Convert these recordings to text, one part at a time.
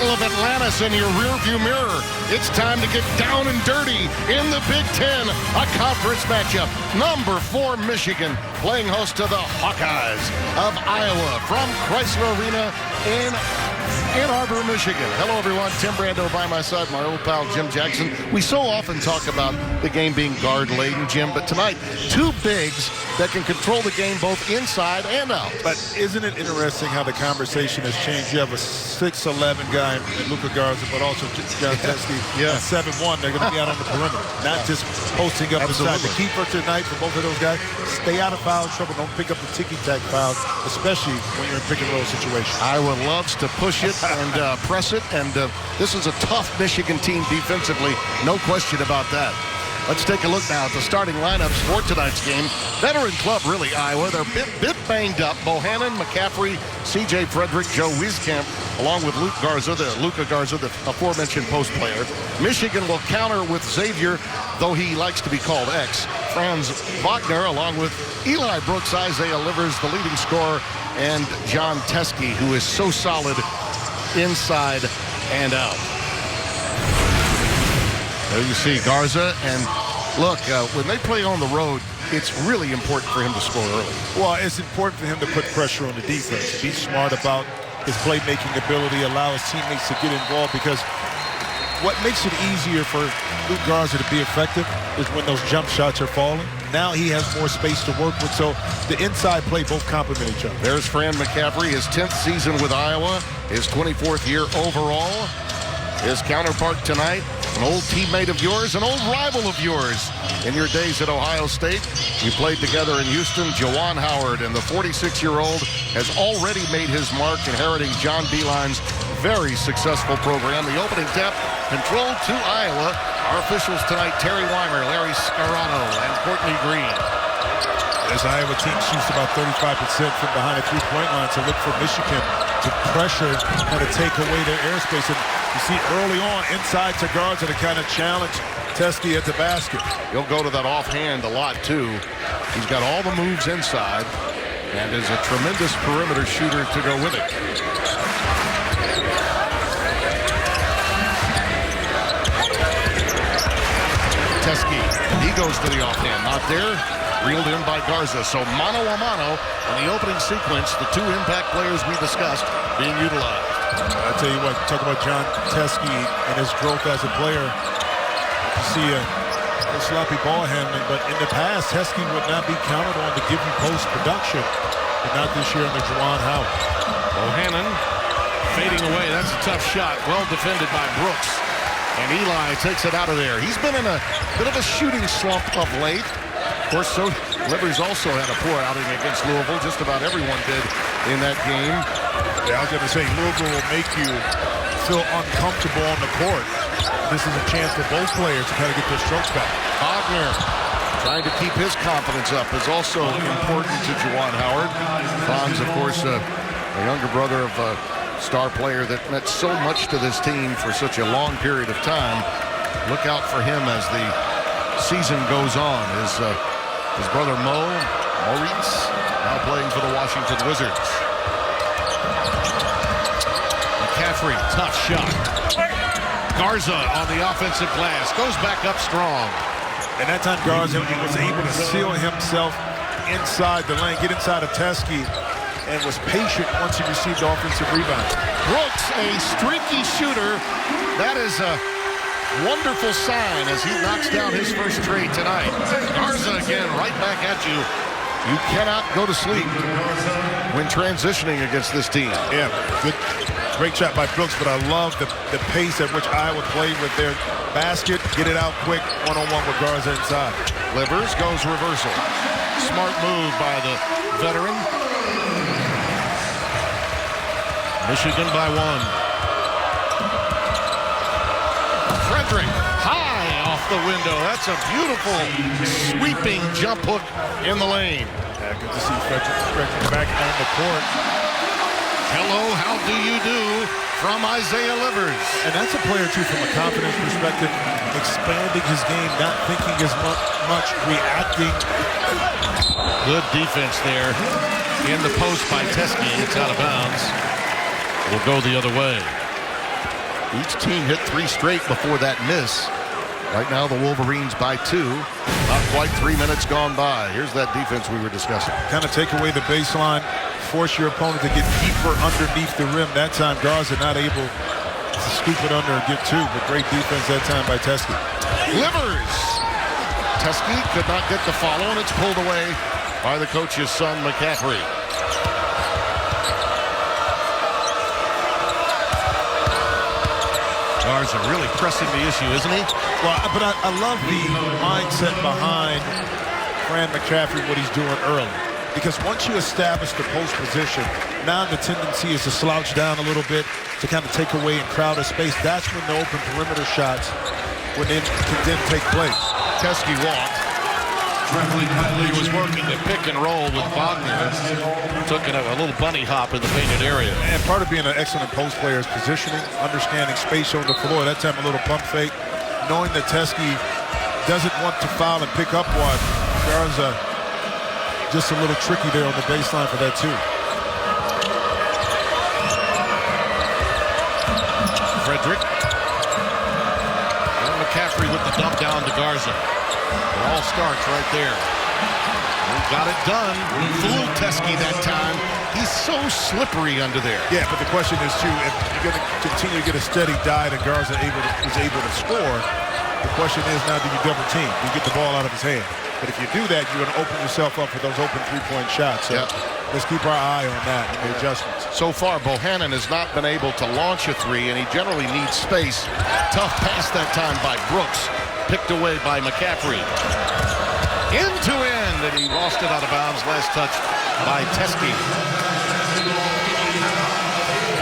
Battle of Atlantis in your rearview mirror. It's time to get down and dirty in the Big Ten, a conference matchup. Number 4 Michigan playing host to the Hawkeyes of Iowa from Chrysler Arena in Ann Arbor, Michigan. Hello, everyone. Tim Brando by my side, my old pal Jim Jackson. We so often talk about the game being guard-laden, Jim, but tonight, 2 bigs that can control the game both inside and out. But isn't it interesting how the conversation has changed? You have a 6'11" guy in Luka Garza, but also Jon Teske at 7'1". They're going to be out on the perimeter, not just posting up inside. The key for tonight for both of those guys, stay out of foul trouble. Don't pick up the ticky-tack fouls, especially when you're in pick-and-roll situation. Iowa loves to push it and press it, and this is a tough Michigan team defensively, no question about that. Let's take a look now at the starting lineups for tonight's game. Veteran club, really, Iowa. They're a bit banged up. Bohannon, McCaffrey, C.J. Frederick, Joe Wieskamp, along with Luka Garza, the aforementioned post player. Michigan will counter with Xavier, though he likes to be called X. Franz Wagner, along with Eli Brooks, Isaiah Livers, the leading scorer, and Jon Teske, who is so solid inside and out. There you see Garza, and look, when they play on the road, it's really important for him to score early. Well, it's important for him to put pressure on the defense. Be smart about his playmaking ability, allow his teammates to get involved, because what makes it easier for Luka Garza to be effective is when those jump shots are falling. Now he has more space to work with, so the inside play both complement each other. There's Fran McCaffrey, his 10th season with Iowa, his 24th year overall. His counterpart tonight, an old teammate of yours, an old rival of yours in your days at Ohio State. You played together in Houston, Juwan Howard, and the 46-year-old has already made his mark, inheriting John Beilein's very successful program. The opening tap controlled to Iowa. Our officials tonight, Terry Weimer, Larry Scarano, and Courtney Green. This Iowa team shoots about 35% from behind the three-point line, so look for Michigan to pressure, kind of take away their airspace. And you see early on, inside to Garza to kind of challenge Teske at the basket. He'll go to that offhand a lot, too. He's got all the moves inside and is a tremendous perimeter shooter to go with it. Teske, he goes to the offhand. Not there. Reeled in by Garza. So mano a mano in the opening sequence, the 2 impact players we discussed being utilized. I tell you what, talk about Jon Teske and his growth as a player. You see a sloppy ball handling, but in the past, Teske would not be counted on to give you post production, but not this year under Juwan Howard. Bohannon fading away. That's a tough shot. Well defended by Brooks. And Eli takes it out of there. He's been in a bit of a shooting slump of late. Of course, so Livers also had a poor outing against Louisville. Just about everyone did in that game. Yeah, I was going to say, Louisville will make you feel uncomfortable on the court. This is a chance for both players to kind of get their strokes back. Wagner trying to keep his confidence up is also important to Juwan Howard. Franz, of course, a younger brother of a star player that meant so much to this team for such a long period of time. Look out for him as the season goes on. His brother Maurice, now playing for the Washington Wizards. McCaffrey, tough shot. Garza on the offensive glass, goes back up strong. And that time Garza was able to seal himself inside the lane, get inside of Teske, and was patient once he received the offensive rebound. Brooks, a streaky shooter. That is a wonderful sign as he knocks down his first trade tonight. Garza again right back at you. You cannot go to sleep when transitioning against this team. Yeah, great shot by Brooks, but I love the pace at which Iowa played with their basket. Get it out quick, one-on-one with Garza inside. Livers goes reversal. Smart move by the veteran. Michigan by 1. Frederick, high off the window. That's a beautiful sweeping jump hook in the lane. Yeah, good to see Frederick back on the court. Hello, how do you do from Isaiah Livers. And that's a player, too, from a confidence perspective, expanding his game, not thinking as much, reacting. Good defense there in the post by Teske. It's out of bounds. Will go the other way. Each team hit 3 straight before that miss. Right now, the Wolverines by 2. Not quite 3 minutes gone by. Here's that defense we were discussing. Kind of take away the baseline, force your opponent to get deeper underneath the rim. That time, Garza not able to scoop it under and get 2, but great defense that time by Teske. Livers. Teske could not get the follow, and it's pulled away by the coach's son, McCaffrey. Garza really pressing the issue, isn't he? Well, but I love the mindset behind Fran McCaffrey, what he's doing early. Because once you establish the post position, now the tendency is to slouch down a little bit, to kind of take away and crowd a space. That's when the open perimeter shots can then take place. Teske walked. He was working the pick and roll with Wagner. Took a little bunny hop in the painted area. And part of being an excellent post player is positioning, understanding space on the floor. That time a little pump fake. Knowing that Teske doesn't want to foul and pick up one. Garza just a little tricky there on the baseline for that too. Frederick. And McCaffrey with the dump down to Garza. It all starts right there. He got it done. Fooled Teske that time. He's so slippery under there. Yeah, but the question is, too, if you're going to continue to get a steady dive and Garza is able to score, the question is now, do you double team? Do you get the ball out of his hand? But if you do that, you're going to open yourself up for those open three-point shots. So let's keep our eye on that and the adjustments. So far, Bohannon has not been able to launch a 3, and he generally needs space. Tough pass that time by Brooks. Picked away by McCaffrey. End-to-end, and he lost it out of bounds. Last touch by Teske.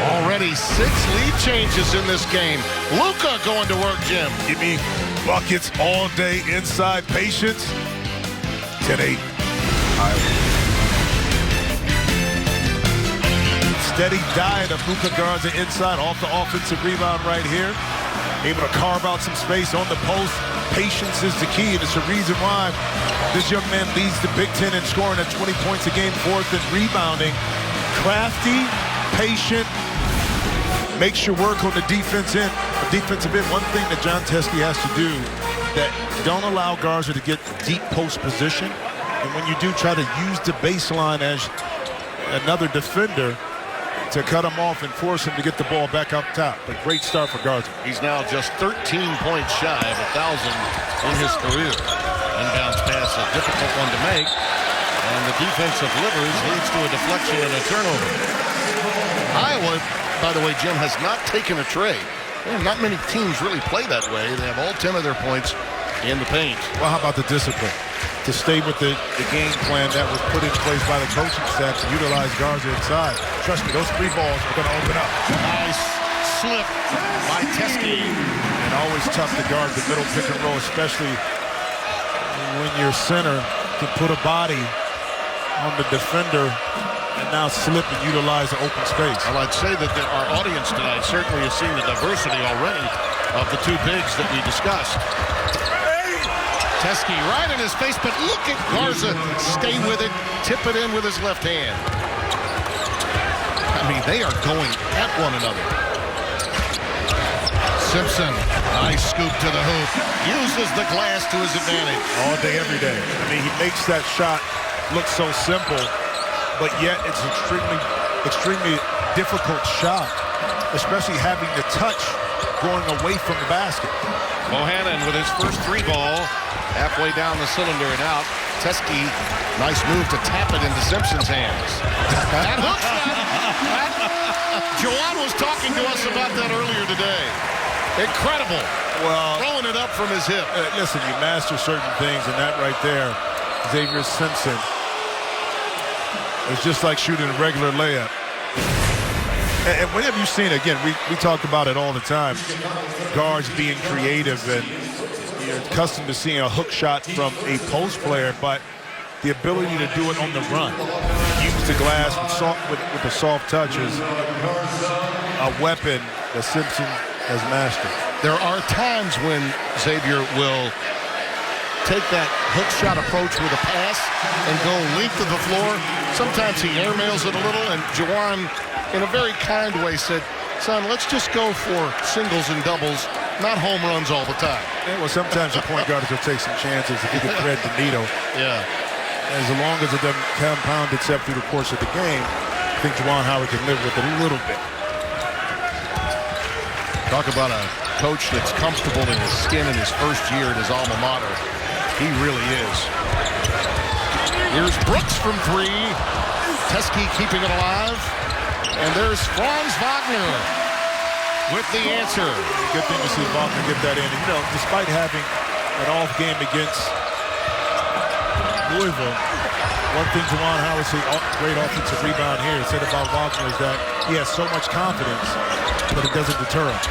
Already 6 lead changes in this game. Luka going to work, Jim. Give me buckets all day inside. Patience. 10-8. Steady diet of Luka Garza inside, off the offensive rebound right here. Able to carve out some space on the post. Patience is the key, and it's the reason why this young man leads the Big Ten in scoring at 20 points a game, 4th in rebounding. Crafty, patient, makes your work on the defensive end. One thing that Jon Teske has to do that don't allow Garza to get deep post position, and when you do, try to use the baseline as another defender to cut him off and force him to get the ball back up top. But great start for Garza. He's now just 13 points shy of 1,000 in his career. Inbounds pass, a difficult one to make. And the defense of Livers leads to a deflection and a turnover. Iowa, by the way, Jim, has not taken a tray. Not many teams really play that way. They have all 10 of their points in the paint. Well, how about the discipline? To stay with the game plan that was put in place by the coaching staff to utilize Garza inside. Trust me, those 3 balls are going to open up. Nice slip by Teske. And always tough to guard the middle pick and roll, especially when your center can put a body on the defender and now slip and utilize the open space. Well, I'd say that our audience tonight certainly has seen the diversity already of the 2 bigs that we discussed. Teske right in his face, but look at Garza stay with it, tip it in with his left hand. I mean, they are going at one another. Simpson, nice scoop to the hoop. Uses the glass to his advantage. All day, every day. I mean, he makes that shot look so simple, but yet it's extremely difficult shot, especially having the touch going away from the basket. Bohannon with his first 3 ball. Halfway down the cylinder and out. Teske, nice move to tap it into Simpson's hands. That hook shot. Juwan was talking to us about that earlier today. Incredible. Well, throwing it up from his hip. Listen, you master certain things, and that right there, Xavier Simpson, it's just like shooting a regular layup. And when have you seen, again, we talk about it all the time, guards being creative, and you're accustomed to seeing a hook shot from a post player, but the ability to do it on the run, use the glass with the soft touch is a weapon that Simpson has mastered. There are times when Xavier will take that hook shot approach with a pass and go length of the floor. Sometimes he airmails it a little, and Juwan, in a very kind way, said, son, let's just go for singles and doubles, not home runs all the time. Yeah, well, sometimes the point guards will take some chances if you can thread the needle. Yeah. As long as it doesn't compound itself through the course of the game, I think Juwan Howard can live with it a little bit. Talk about a coach that's comfortable in his skin in his first year at his alma mater. He really is. Here's Brooks from three. Teske keeping it alive. And there's Franz Wagner with the answer. Good thing to see Wagner get that in. And, you know, despite having an off game against Louisville, one thing Juwan Howard said, great offensive rebound here, said about Wagner is that he has so much confidence, but it doesn't deter him.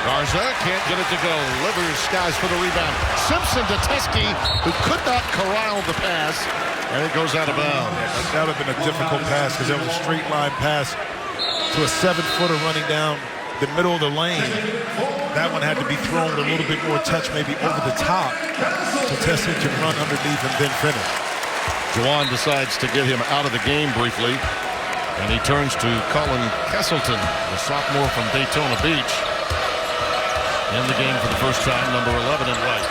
Garza can't get it to go. Livers skies for the rebound. Simpson to Teske, who could not corral the pass, and it goes out of bounds. That would have been a difficult pass because that was a straight line pass to a 7-footer running down the middle of the lane. That one had to be thrown a little bit more touch, maybe over the top, so Teske can run underneath and then finish. Juwan decides to get him out of the game briefly, and he turns to Colin Castleton, the sophomore from Daytona Beach, in the game for the first time, number 11 in white.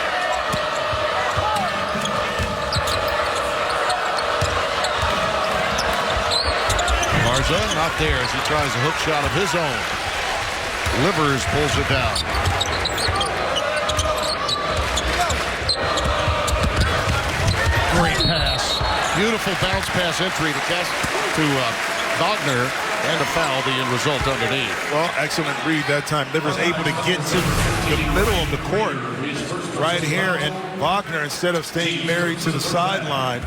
Garza not there as he tries a hook shot of his own. Livers pulls it down. Great pass. Beautiful bounce pass entry to Wagner, and a foul, the end result underneath. Well, excellent read that time. Livers able to get to the middle of the court right here, and Wagner, instead of staying married to the sideline,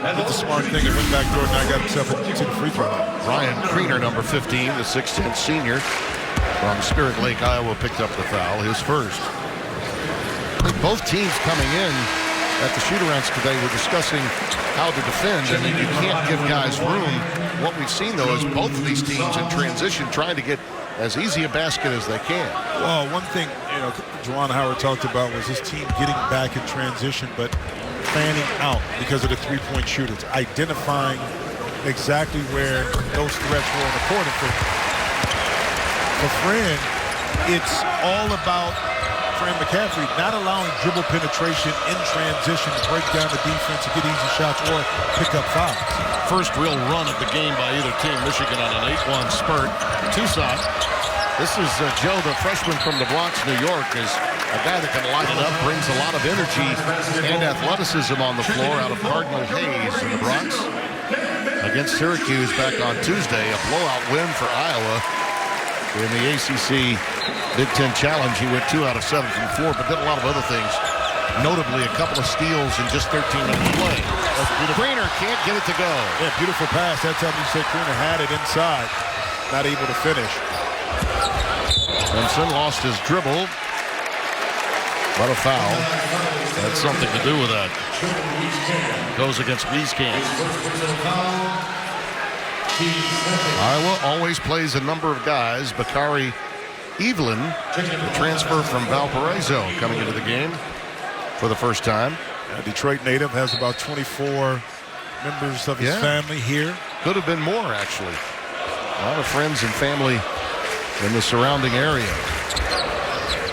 did the smart thing and went back door and got himself to the free throw line. Ryan Kriener, number 15, the 6'10 senior from Spirit Lake, Iowa, picked up the foul, his first. I think both teams coming in at the shoot-arounds today were discussing how to defend, and you can't give guys room. What we've seen, though, is both of these teams in transition trying to get as easy a basket as they can. Well, one thing, you know, Juwan Howard talked about was his team getting back in transition, but fanning out because of the three-point shooters, identifying exactly where those threats were on the court. And for Fran, it's all about Fran McCaffery not allowing dribble penetration in transition to break down the defense and get easy shots or pick up fouls. First real run of the game by either team. Michigan on an 8-1 spurt. Tucson. This is Joe, the freshman from the Bronx, New York, is a guy that can light it up, brings a lot of energy and athleticism on the floor out of Cardinal Hayes in the Bronx. Against Syracuse back on Tuesday, a blowout win for Iowa. In the ACC Big Ten Challenge, he went 2 out of 7 from 4, but did a lot of other things. Notably, a couple of steals in just 13 minutes play. Kriener can't get it to go. Yeah, beautiful pass. That time you said Kriener had it inside, not able to finish. Simpson lost his dribble, but a foul. Had something to do with that. Goes against Wieskamp. Iowa always plays a number of guys. Bakari Evelyn, the transfer from Valparaiso, coming into the game for the first time. A Detroit native, has about 24 members of his family here. Could have been more, actually. A lot of friends and family in the surrounding area.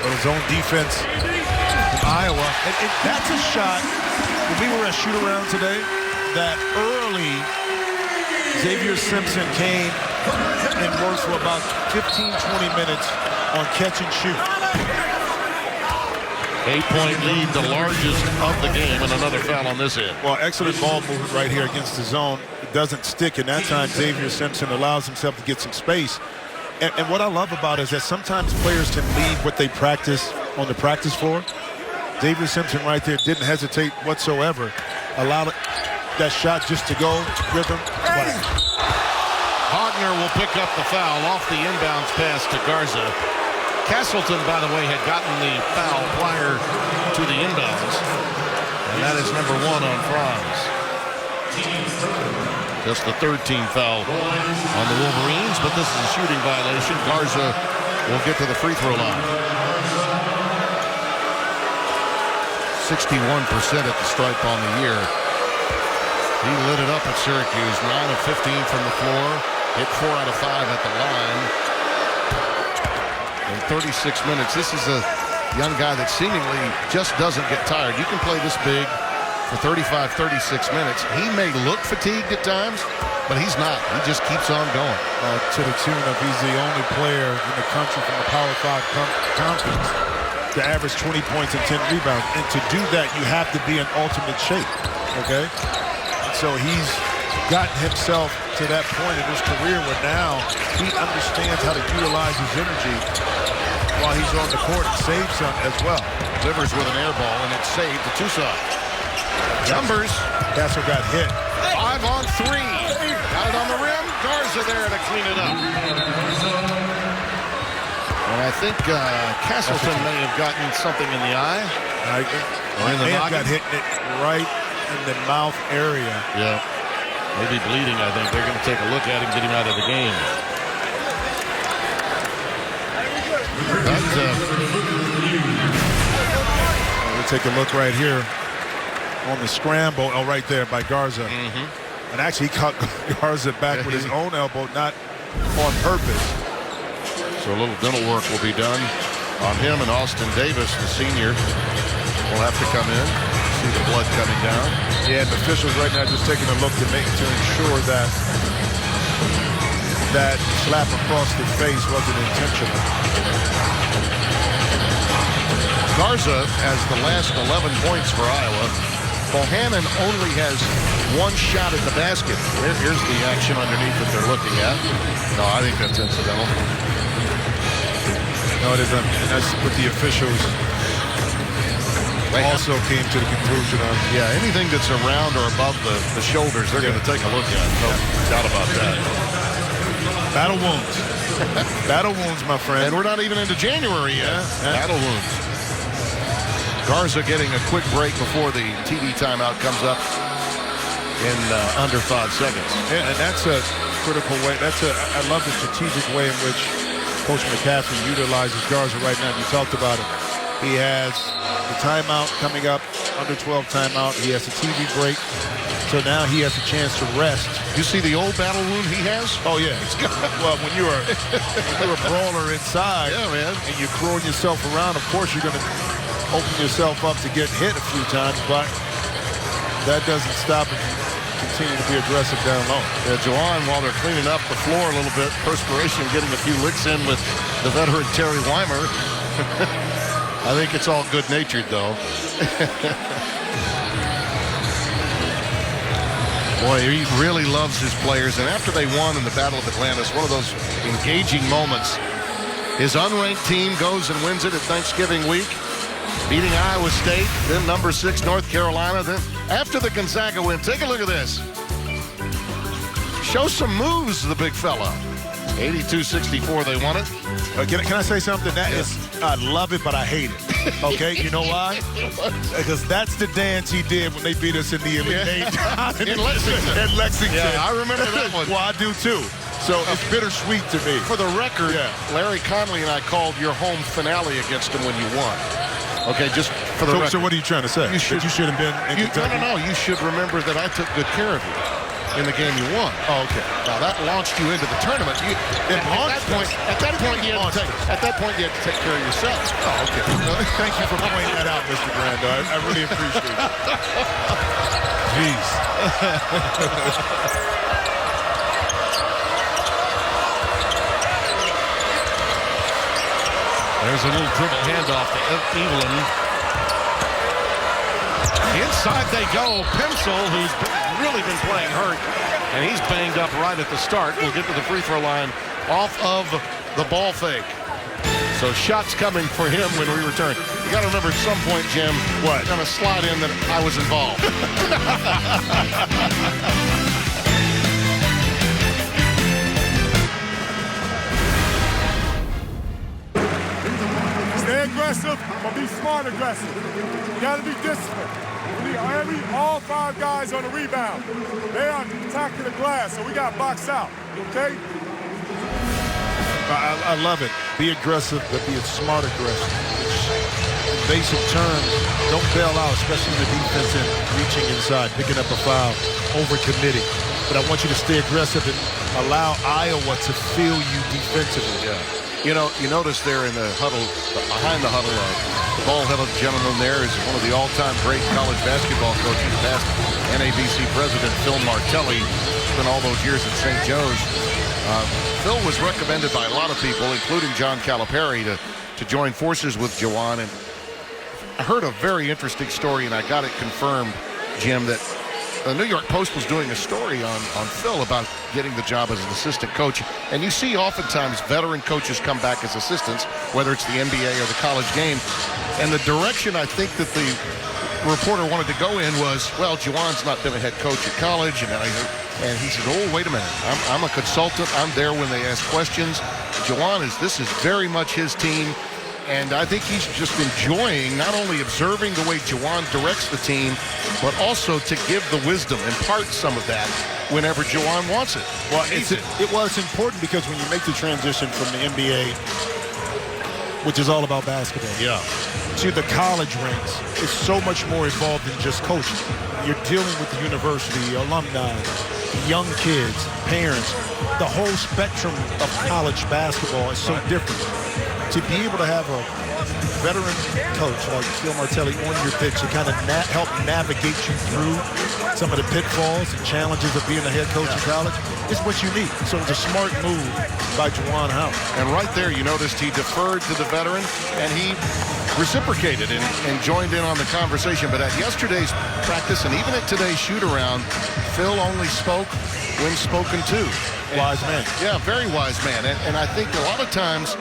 But his own defense from Iowa. And that's a shot, when we were at shoot-around today, that early Xavier Simpson came and worked for about 15, 20 minutes on catch and shoot. 8-point lead, the largest of the game, and another foul on this end. Well, excellent ball movement right here against the zone. It doesn't stick, and that time Xavier Simpson allows himself to get some space. And what I love about it is that sometimes players can leave what they practice on the practice floor. Xavier Simpson right there didn't hesitate whatsoever. Allowed that shot just to go, rhythm, flag. Wagner will pick up the foul off the inbounds pass to Garza. Castleton, by the way, had gotten the foul prior to the inbounds. And that is number 1 on Franz. Just the third team foul on the Wolverines, but this is a shooting violation. Garza will get to the free throw line. 61% at the stripe on the year. He lit it up at Syracuse. 9 of 15 from the floor. Hit 4 out of 5 at the line. in 36 minutes. This is a young guy that seemingly just doesn't get tired. You can play this big for 35, 36 minutes. He may look fatigued at times, but he's not. He just keeps on going. To the tune of he's the only player in the country from the Power 5 conference to average 20 points and 10 rebounds. And to do that, you have to be in ultimate shape, okay? And so he's gotten himself to that point in his career where now he understands how to utilize his energy while he's on the court. It saves him as well. Livers with an air ball, and it's saved to Tucson. Numbers. Castle got hit. 5 on 3. Got it on the rim. Garza there to clean it up. And I think Castleton may have gotten something in the eye. Or in the noggin. Got hit right in the mouth area. Yeah. Maybe bleeding, I think. They're going to take a look at him, get him out of the game. We'll take a look right here on the scramble. Oh, right there by Garza. And actually, he caught Garza back with his own elbow, not on purpose. So a little dental work will be done on him, and Austin Davis, the senior, will have to come in. See the blood coming down. Yeah, and the officials right now just taking a look to ensure that that slap across the face wasn't intentional. Garza has the last 11 points for Iowa. Bohannon only has one shot at the basket. Here's the action underneath that they're looking at. No, I think that's incidental. No, it isn't. And that's what the officials also came to the conclusion of. Yeah, anything that's around or above the shoulders, they're going to take a look at. No doubt about that. Battle wounds. Battle wounds, my friend. And we're not even into January yet. Battle wounds. Garza getting a quick break before the TV timeout comes up in under 5 seconds. And that's a critical way. I love the strategic way in which Coach McCaffrey utilizes Garza right now. You talked about it. He has the timeout coming up, under 12 timeout. He has a TV break. So now he has a chance to rest. You see the old battle wound he has? Oh, yeah. Well, when you're a brawler inside, yeah, man, and you're throwing yourself around, of course you're going to open yourself up to get hit a few times, but that doesn't stop him from continuing to be aggressive down low. Yeah, Juwan, while they're cleaning up the floor a little bit, perspiration, getting a few licks in with the veteran Terry Weimer. I think it's all good-natured, though. Boy, he really loves his players, and after they won in the Battle of Atlantis, one of those engaging moments, his unranked team goes and wins it at Thanksgiving week, beating Iowa State, then number 6 North Carolina. Then after the Gonzaga win, take a look at this. Show some moves, the big fella. 82-64, they won it. Can I say something? I love it, but I hate it. Okay, you know why? Because that's the dance he did when they beat us in the Elite Eight in Lexington. In Lexington. Yeah, I remember that one. Well, I do too. So it's bittersweet to me. For the record, Larry Conley and I called your home finale against him when you won. Okay, just for the record. So what are you trying to say? You should have been in Kentucky? No. You should remember that I took good care of you in the game you won. Oh, okay. Now that launched you into the tournament. At that point, you had to take care of yourself. Oh, okay. Thank you for pointing that out, Mr. Brando. I really appreciate it. Jeez. There's a little dribble handoff to Evelyn. Inside they go. Pencil, who's really been playing hurt, and he's banged up right at the start. We'll get to the free throw line off of the ball fake. So shots coming for him when we return. You got to remember at some point, Jim, what? Going to slide in that I was involved. Stay aggressive, but be smart aggressive. You got to be disciplined. All 5 guys on the rebound. They are attacking the glass, so we got box out, okay? I love it. Be aggressive, but be a smart aggressive. In basic terms, don't bail out, especially in the defense and reaching inside, picking up a foul, over-committing. But I want you to stay aggressive and allow Iowa to feel you defensively. Yeah. You notice there in the huddle, behind the huddle, the bald-headed gentleman there is one of the all-time great college basketball coaches, past NABC president Phil Martelli. Spent all those years at St. Joe's. Phil was recommended by a lot of people, including John Calipari, to join forces with Juwan. And I heard a very interesting story, and I got it confirmed, Jim, that the New York Post was doing a story on Phil about getting the job as an assistant coach. And you see oftentimes veteran coaches come back as assistants, whether it's the NBA or the college game. And the direction I think that the reporter wanted to go in was, well, Juwan's not been a head coach at college. And he said, oh, wait a minute. I'm a consultant. I'm there when they ask questions. Juwan this is very much his team. And I think he's just enjoying not only observing the way Juwan directs the team, but also to give the wisdom, impart some of that whenever Juwan wants it. Well, it was important because when you make the transition from the NBA, which is all about basketball, to the college ranks, it's so much more involved than just coaching. You're dealing with the university, alumni, young kids, parents. The whole spectrum of college basketball is so different. To be able to have a veteran coach like Phil Martelli on your pitch to kind of help navigate you through some of the pitfalls and challenges of being a head coach in college is what you need. So it's a smart move by Juwan Howard. And right there, you noticed he deferred to the veteran, and he reciprocated and joined in on the conversation. But at yesterday's practice and even at today's shoot-around, Phil only spoke when spoken to. Wise man. Yeah, very wise man. And I think a lot of times,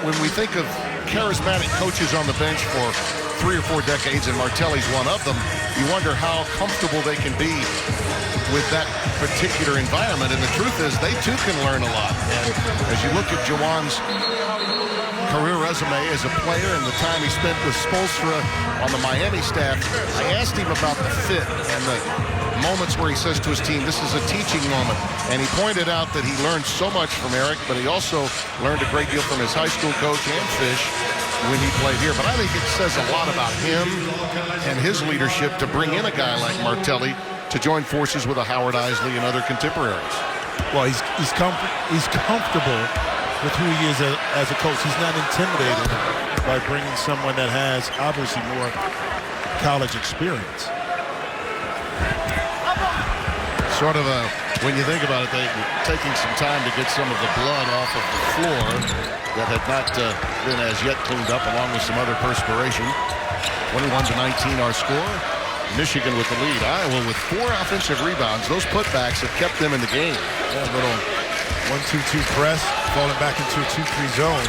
when we think of charismatic coaches on the bench for 3 or 4 decades, and Martelli's one of them, you wonder how comfortable they can be with that particular environment. And the truth is, they too can learn a lot. And as you look at Juwan's career resume as a player and the time he spent with Spoelstra on the Miami staff, I asked him about the fit and the moments where he says to his team, this is a teaching moment. And he pointed out that he learned so much from Eric, but he also learned a great deal from his high school coach and Fish when he played here. But I think it says a lot about him and his leadership to bring in a guy like Martelli to join forces with a Howard Isley and other contemporaries. Well, he's comfortable with who he is as a coach. He's not intimidated by bringing someone that has obviously more college experience. Sort of when you think about it, they're taking some time to get some of the blood off of the floor that had not been as yet cleaned up, along with some other perspiration. 21-19 our score. Michigan with the lead. Iowa with 4 offensive rebounds. Those putbacks have kept them in the game. A little 1-2-2 press, falling back into a 2-3 zone.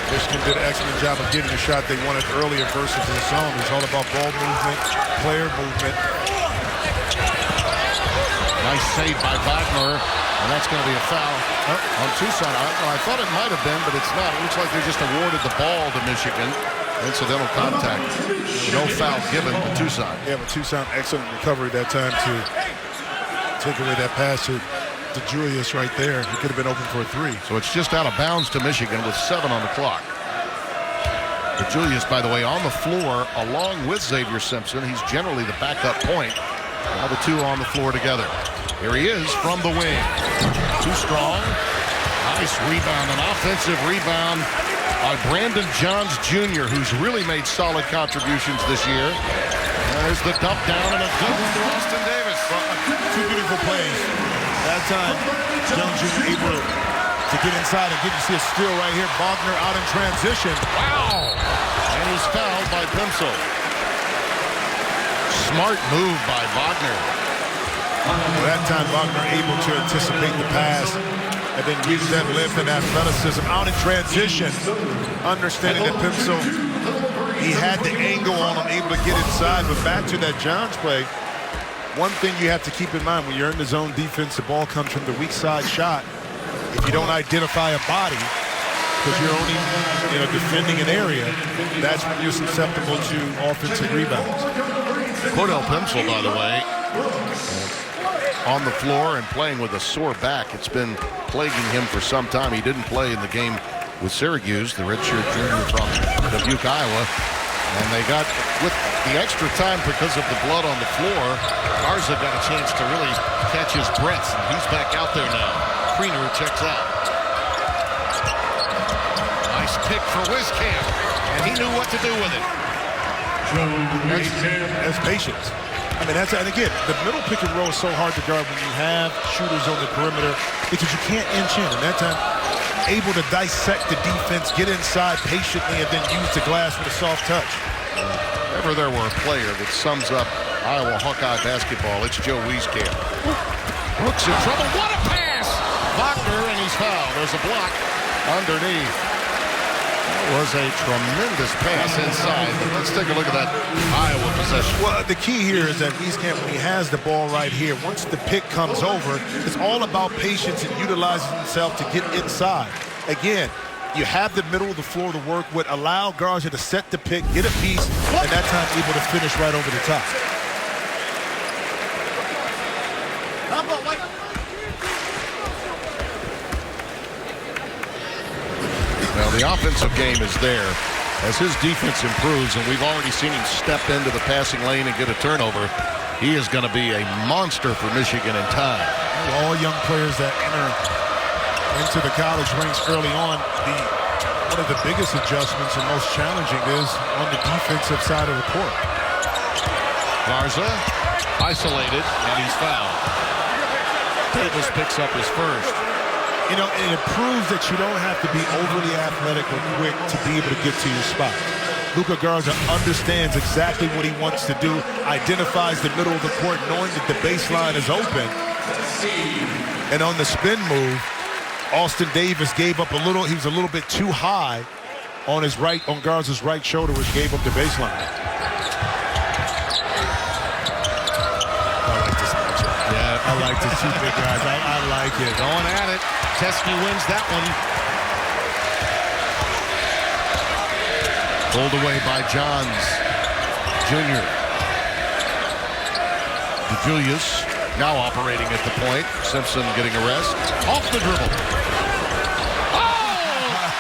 Michigan did an excellent job of getting the shot they wanted earlier versus the zone. It's all about ball movement, player movement. Nice save by Wagner, and that's going to be a foul on Tucson. I thought it might have been, but it's not. It looks like they just awarded the ball to Michigan. Incidental contact. No foul given to Tucson. Yeah, but Tucson, excellent recovery that time to take away that pass to Julius right there. He could have been open for a 3. So it's just out of bounds to Michigan with 7 on the clock. But Julius, by the way, on the floor along with Xavier Simpson. He's generally the backup point. Now the 2 on the floor together. Here he is from the wing. Too strong. Nice rebound, an offensive rebound by Brandon Johns Jr., who's really made solid contributions this year. There's the dump down and a good one to Austin Davis. 2 beautiful plays. That time, Johns Jr. able to get inside and get to see a steal right here. Wagner out in transition. Wow! And he's fouled by Pencil. Smart move by Wagner. Well, that time, Wagner able to anticipate the pass and then use that lift and athleticism out in transition. Understanding that Pencil, he had the angle on him, able to get inside. But back to that Johns play, one thing you have to keep in mind when you're in the zone defense, the ball comes from the weak side shot. If you don't identify a body, because you're only defending an area, that's when you're susceptible to offensive rebounds. Cordell Pencil, by the way, on the floor and playing with a sore back. It's been plaguing him for some time. He didn't play in the game with Syracuse, the redshirt junior from Dubuque, Iowa. And they got, with the extra time because of the blood on the floor, Garza got a chance to really catch his breath. And he's back out there now. Kriener checks out. pick for Wieskamp, and he knew what to do with it. That's patience. I mean, and again, the middle pick and roll is so hard to guard when you have shooters on the perimeter because you can't inch in. And that time, able to dissect the defense, get inside patiently, and then use the glass with a soft touch. If ever there were a player that sums up Iowa Hawkeye basketball, it's Joe Wieskamp. Brooks in trouble. What a pass! Wagner, and he's fouled. There's a block underneath. That was a tremendous pass inside. Let's take a look at that Iowa possession. Well, the key here is that Wieskamp, when he has the ball right here, once the pick comes over, it's all about patience and utilizing himself to get inside. Again, you have the middle of the floor to work with, allow Garza to set the pick, get a piece, and that time able to finish right over the top. Now, the offensive game is there as his defense improves, and we've already seen him step into the passing lane and get a turnover. He is going to be a monster for Michigan in time. All young players that enter into the college ranks early on, one of the biggest adjustments and most challenging is on the defensive side of the court. Garza isolated, and he's fouled. Davis picks up his first. You know, and it proves that you don't have to be overly athletic or quick to be able to get to your spot. Luka Garza understands exactly what he wants to do, identifies the middle of the court, knowing that the baseline is open. And on the spin move, Austin Davis gave up a little. He was a little bit too high on Garza's right shoulder, which gave up the baseline. I like this matchup. Yeah, I like the two big guys. I like it. Going at it. Teske wins that one. Pulled away by Johns Jr. DeJulius now operating at the point. Simpson getting a rest. Off the dribble.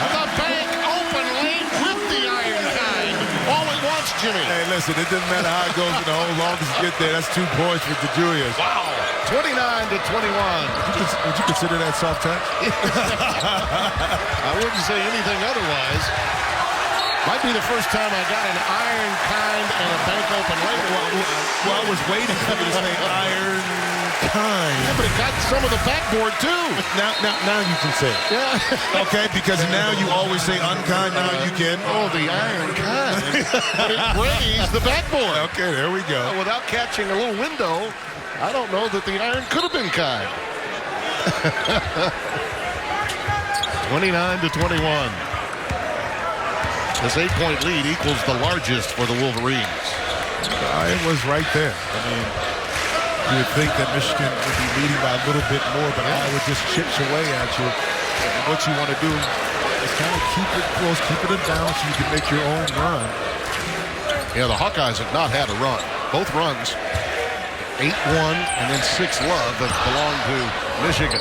The bank open lane with the iron kind. All at once, Jimmy. Hey, listen, it doesn't matter how it goes in the hole, long as you get there. That's 2 points for DeJulius. Wow. 29-21. Would you consider that soft touch? I wouldn't say anything otherwise. Might be the first time I got an iron kind and a bank open lane. Well, I was waiting for you to say iron kind. Yeah, but it got some of the backboard too. Now you can say it. Yeah. Okay, because now you always say unkind. Now you can. Oh, the iron kind. But it grazed the backboard. Okay, there we go. Without catching a little window, I don't know that the iron could have been kind. 29-21. This 8-point lead equals the largest for the Wolverines. It was right there. I mean, you would think that Michigan would be leading by a little bit more, but Iowa just chips away at you. And what you want to do is kind of keep it close, keep it in balance so you can make your own run. Yeah, the Hawkeyes have not had a run. Both runs, 8-1 and then 6-love that belong to Michigan.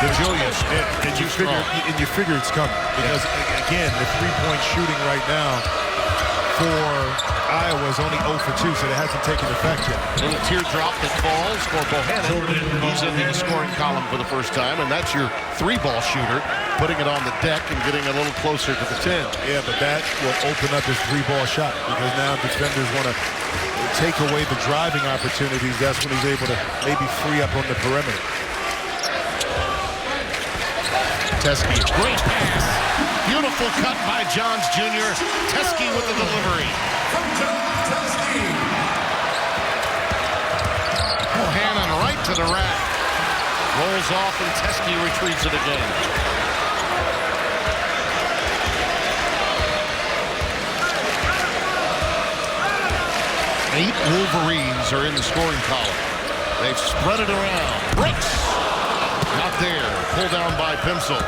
DeJulius, and you figure it's coming because again, the 3-point shooting right now for Iowa is only 0 for 2, so it hasn't taken effect yet. Little teardrop that falls for Bohannon. He's in the scoring column for the first time, and that's your 3-ball shooter, putting it on the deck and getting a little closer to the 10. Yeah, but that will open up his 3-ball shot because now defenders want to take away the driving opportunities. That's when he's able to maybe free up on the perimeter. Teske, great pass. Beautiful cut by Johns Jr. Teske with the delivery. Bohannon right to the rack. Rolls off and Teske retrieves it again. Eight Wolverines are in the scoring column. They've spread it around. Brooks, not there. Pulled down by Pimsel.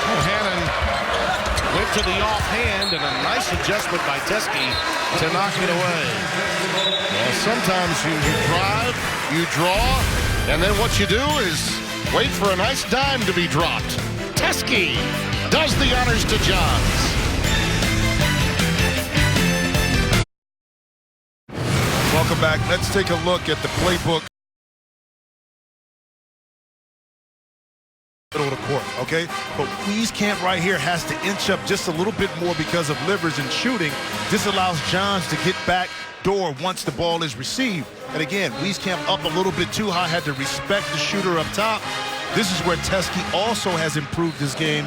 Bohannon went to the offhand, and a nice adjustment by Teske to knock it away. Well, sometimes you drive, you draw, and then what you do is wait for a nice dime to be dropped. Teske does the honors to Johns. Welcome back. Let's take a look at the playbook. Middle of the court, okay? But Wieskamp right here has to inch up just a little bit more because of Livers and shooting. This allows Johns to get back door once the ball is received. And again, Wieskamp up a little bit too high, had to respect the shooter up top. This is where Teske also has improved his game,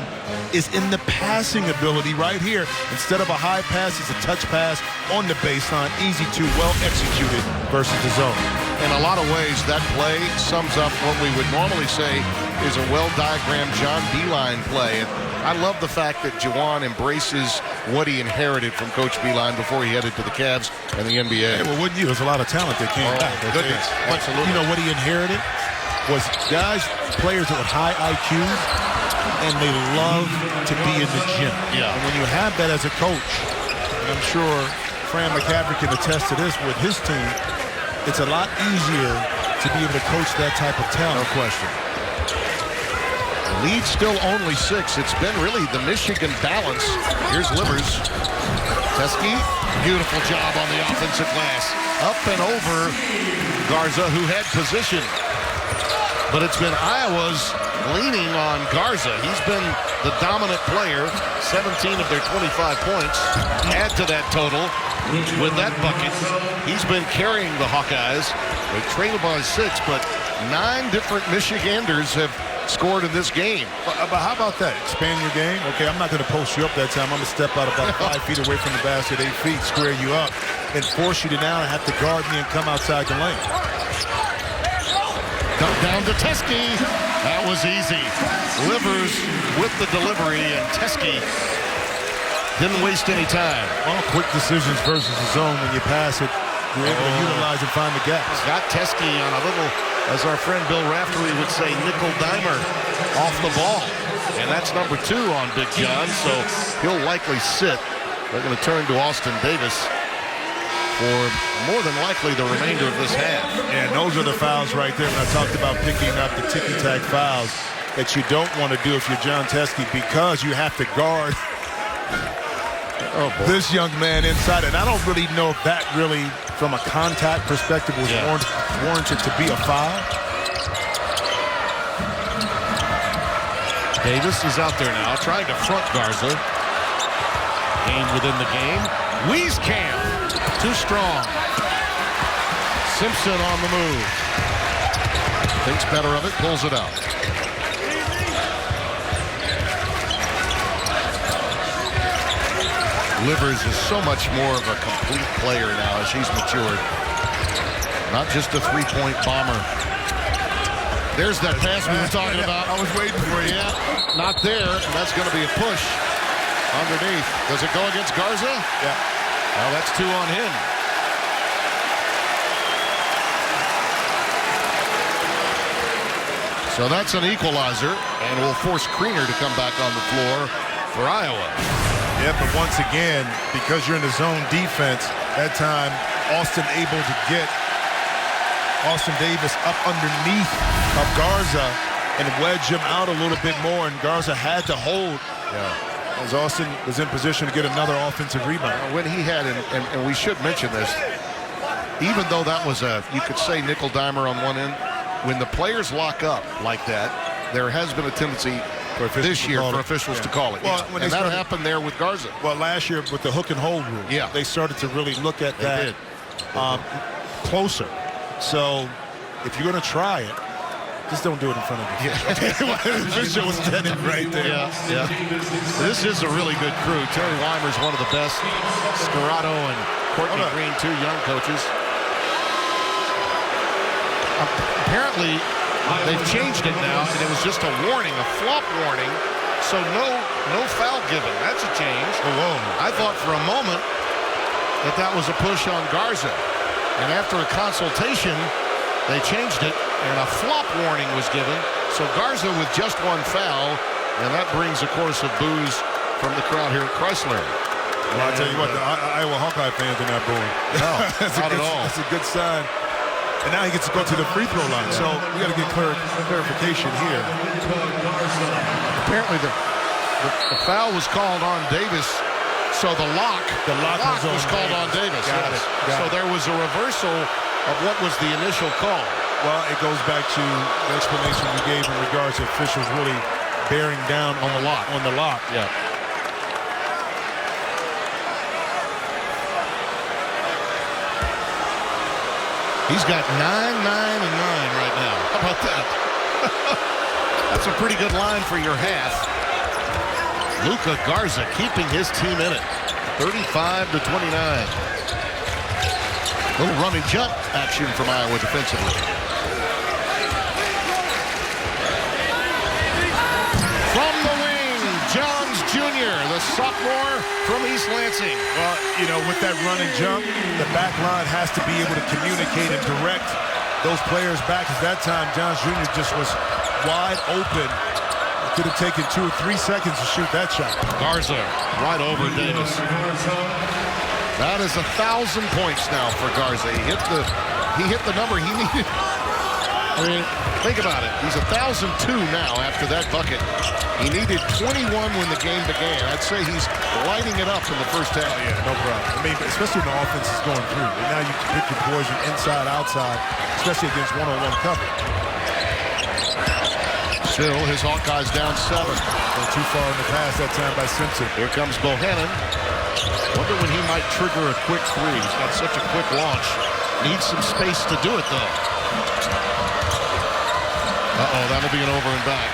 is in the passing ability right here. Instead of a high pass, it's a touch pass on the baseline. Easy to, well executed versus the zone. In a lot of ways, that play sums up what we would normally say is a well-diagrammed John Beilein play. And I love the fact that Juwan embraces what he inherited from Coach Beilein before he headed to the Cavs and the NBA. Yeah, well, wouldn't you? There's a lot of talent that came back. Goodness. Absolutely. You know what he inherited? Was guys, players with high IQs, and they love to be in the gym. Yeah. And when you have that as a coach, and I'm sure Fran McCaffrey can attest to this with his team, it's a lot easier to be able to coach that type of talent. No question. The lead still only 6. It's been really the Michigan balance. Here's Livers. Teske, beautiful job on the offensive glass. Up and over Garza, who had position. But it's been Iowa's leaning on Garza. He's been the dominant player. 17 of their 25 points. Add to that total with that bucket. He's been carrying the Hawkeyes. They trail by 6, but 9 different Michiganders have scored in this game. But how about that? Expand your game. Okay, I'm not going to post you up that time. I'm going to step out about 5 feet away from the basket, 8 feet, square you up, and force you to now have to guard me and come outside the lane. Come down to Teske. That was easy. Livers with the delivery, and Teske didn't waste any time. Well, quick decisions versus the zone. When you pass it, you're able to utilize and find the gaps. Got Teske on a little, as our friend Bill Raftery would say, nickel dimer off the ball. And that's number 2 on Big John, so he'll likely sit. They're going to turn to Austin Davis for more than likely the remainder of this half. And those are the fouls right there. When I talked about picking up the ticky-tack fouls that you don't want to do if you're Jon Teske, because you have to guard this young man inside. And I don't really know if that really, from a contact perspective, was warranted to be a foul. Davis is out there now trying to front Garza. Game within the game. Wieskamp. Too strong. Simpson on the move. Thinks better of it, pulls it out. Livers is so much more of a complete player now as he's matured. Not just a three-point bomber. There's that pass we were talking about. I was waiting for you. Yeah, not there, and that's going to be a push underneath. Does it go against Garza? Yeah. Well, that's 2 on him. So that's an equalizer, and will force Kriener to come back on the floor for Iowa. Yeah, but once again, because you're in the zone defense, that time Austin able to get Austin Davis up underneath of Garza and wedge him out a little bit more, and Garza had to hold. Yeah. As Austin was in position to get another offensive rebound. When he had, and we should mention this, even though that was a, you could say nickel dimer on one end, when the players lock up like that, there has been a tendency this year for officials to call it. Well, and that happened there with Garza. Well, last year with the hook and hold rule, they started to really look at that closer. So if you're going to try it, just don't do it in front of you. The official was standing right there. Yeah. This is a really good crew. Terry Weimer's one of the best. Scarrato and Courtney Green, 2 young coaches. Apparently, they've changed it now, and it was just a warning, a flop warning. So no foul given. That's a change. I thought for a moment that was a push on Garza. And after a consultation, they changed it, and a flop warning was given. So Garza with just 1 foul, and that brings a chorus of boos from the crowd here at Chrysler. Well, I'll tell you what, the Iowa Hawkeye fans are not booing. No, not at all. That's a good sign. And now he gets to go to the free throw line. So we got to get clarification here. Apparently the foul was called on Davis So the lock was called on Davis. Got it. So there was a reversal of what was the initial call. Well, it goes back to the explanation we gave in regards to officials really bearing down on the lock. Yeah. He's got 9, 9, and 9 right now. How about that? That's a pretty good line for your half. Luka Garza keeping his team in it. 35-29. Little running jump action from Iowa defensively. From the wing, Johns Jr., the sophomore from East Lansing. Well, you know, with that running jump, the back line has to be able to communicate and direct those players back. At that time, Johns Jr. just was wide open. Could have taken 2 or 3 seconds to shoot that shot. Garza right over Davis. That is 1,000 points now for Garza. He hit the number he needed. I mean, think about it. He's 1,002 now after that bucket. He needed 21 when the game began. I'd say he's lighting it up in the first half. Oh, yeah, no problem. I mean, especially when the offense is going through. And now you can pick your poison inside, outside, especially against one-on-one coverage. Still, his Hawkeyes down 7. Went too far in the pass that time by Simpson. Here comes Bohannon. Wonder when he might trigger a quick three. He's got such a quick launch. Needs some space to do it, though. Uh-oh, that'll be an over and back.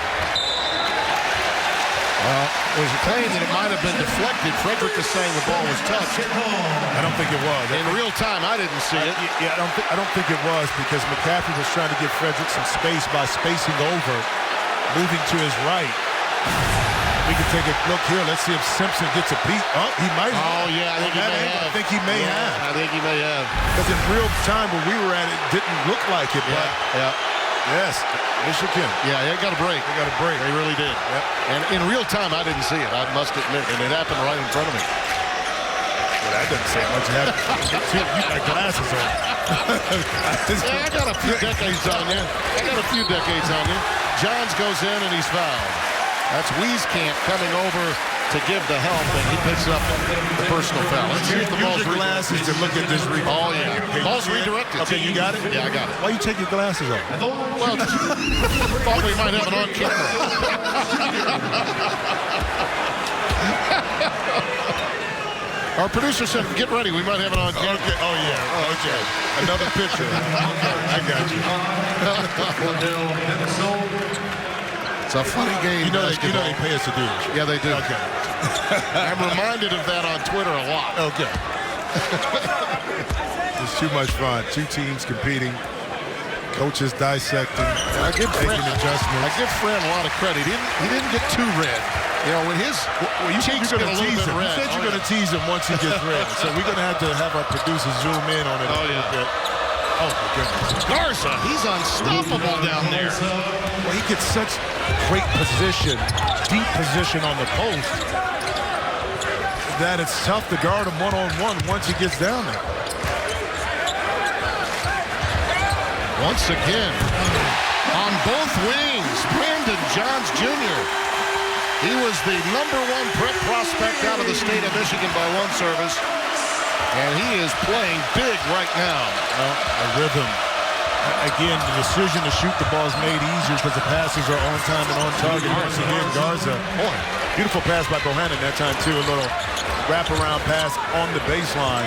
There's a claim that it might have been deflected. Frederick is saying the ball was touched. I don't think it was. In real time, I didn't see it. Yeah, I don't think it was because McCaffrey was trying to give Frederick some space by spacing over, moving to his right. We can take a look here. Let's see if Simpson gets a beat. Oh, he might have. Oh, yeah, I think he may have. I think he may have. I think he may have. Because in real time when we were at it, didn't look like it. But yes, Michigan. Yeah, they got a break. They really did. Yep. And in real time, I didn't see it, I must admit. And it happened right in front of me. Well, that doesn't say much. You got glasses on. Yeah, I got a few decades on you. Johns goes in and he's fouled. That's Wieskamp coming over to give the help, and he picks up the personal foul. Let's see if the ball's Use your glasses to look at this replay. Oh, yeah. Ball's redirected. Okay, you got it? Yeah, I got it. Why you take your glasses off? Well, thought we might have it on camera. Our producer said, get ready, we might have it on camera. Okay. Oh, yeah. Okay. Another picture. I got you. It's a funny game. You know they pay us to do this. Yeah, they do. Okay. I'm reminded of that on Twitter a lot. Okay. It's too much fun. Two teams competing. Coaches dissecting. Making adjustments. I give Fran a lot of credit. He didn't get too red. You know, when his cheeks get a little bit red. You said you're going to tease him once he gets red. So we're going to have our producer zoom in on it a little bit. Oh, my goodness. Garza, he's unstoppable down there. Well, he gets such great position, deep position on the post, that it's tough to guard him one-on-one once he gets down there. Once again, on both wings, Brandon Johns Jr. He was the #1 prep prospect out of the state of Michigan by one service. And he is playing big right now. A rhythm. Again, the decision to shoot the ball is made easier because the passes are on time and on target. Once again, Garza. Boy, beautiful pass by Bohannon that time, too. A little wraparound pass on the baseline.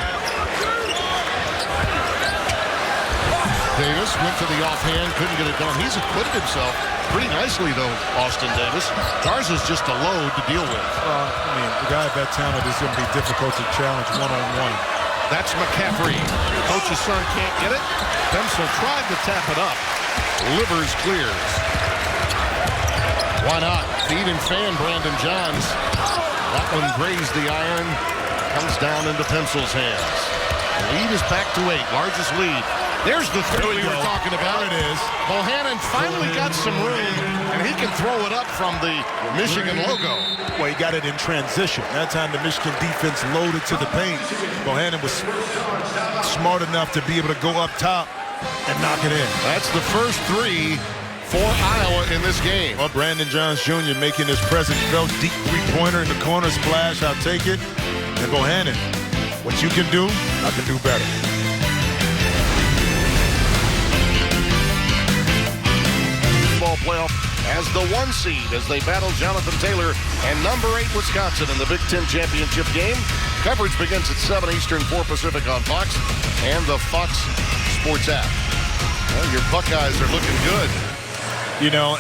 Davis went to the offhand, couldn't get it done. He's acquitted himself pretty nicely, though, Austin Davis. Garza's just a load to deal with. I mean, the guy of that talent is going to be difficult to challenge one-on-one. That's McCaffrey. Coach's son can't get it. Pencil tried to tap it up. Livers clears. Why not? Feed and fan Brandon Johns. That one grazed the iron. Comes down into Pencil's hands. The lead is back to 8. Largest lead. There's the three we were talking about. There it is. Bohannon finally got some room, and he can throw it up from the Michigan logo. Well, he got it in transition. That time the Michigan defense loaded to the paint. Bohannon was smart enough to be able to go up top and knock it in. That's the first 3 for Iowa in this game. Well, Brandon Johns Jr. making his presence felt. Deep three-pointer in the corner splash. I'll take it. And Bohannon, what you can do, I can do better. Ball playoff as the 1 seed as they battle Jonathan Taylor and number 8 Wisconsin in the Big Ten championship game. Coverage begins at 7 Eastern, 4 Pacific on Fox and the Fox Sports app. Well, your Buckeyes are looking good. You know,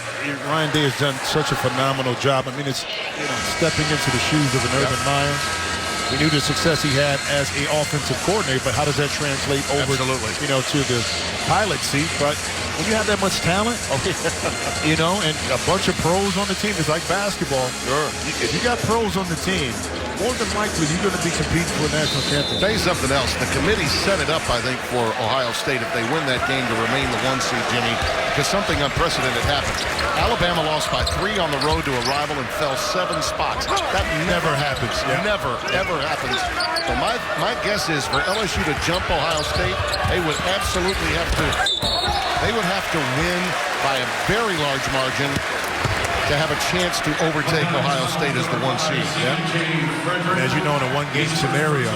Ryan Day has done such a phenomenal job. I mean, it's stepping into the shoes of an Urban Meyer. We knew the success he had as an offensive coordinator, but how does that translate over, to the pilot seat? But when you have that much talent, and a bunch of pros on the team, it's like basketball. Sure. If you got pros on the team, more than likely you're going to be competing for a national championship. Tell you something else. The committee set it up, I think, for Ohio State if they win that game to remain the 1 seed, Jimmy, because something unprecedented happened. Alabama lost by 3 on the road to a rival and fell 7 spots. That never happens. Yeah. Never, ever happens. So my guess is for LSU to jump Ohio State, they would absolutely have to. They would have to win by a very large margin to have a chance to overtake Ohio State as the 1 seed. Yeah. As you know, in a one-game scenario,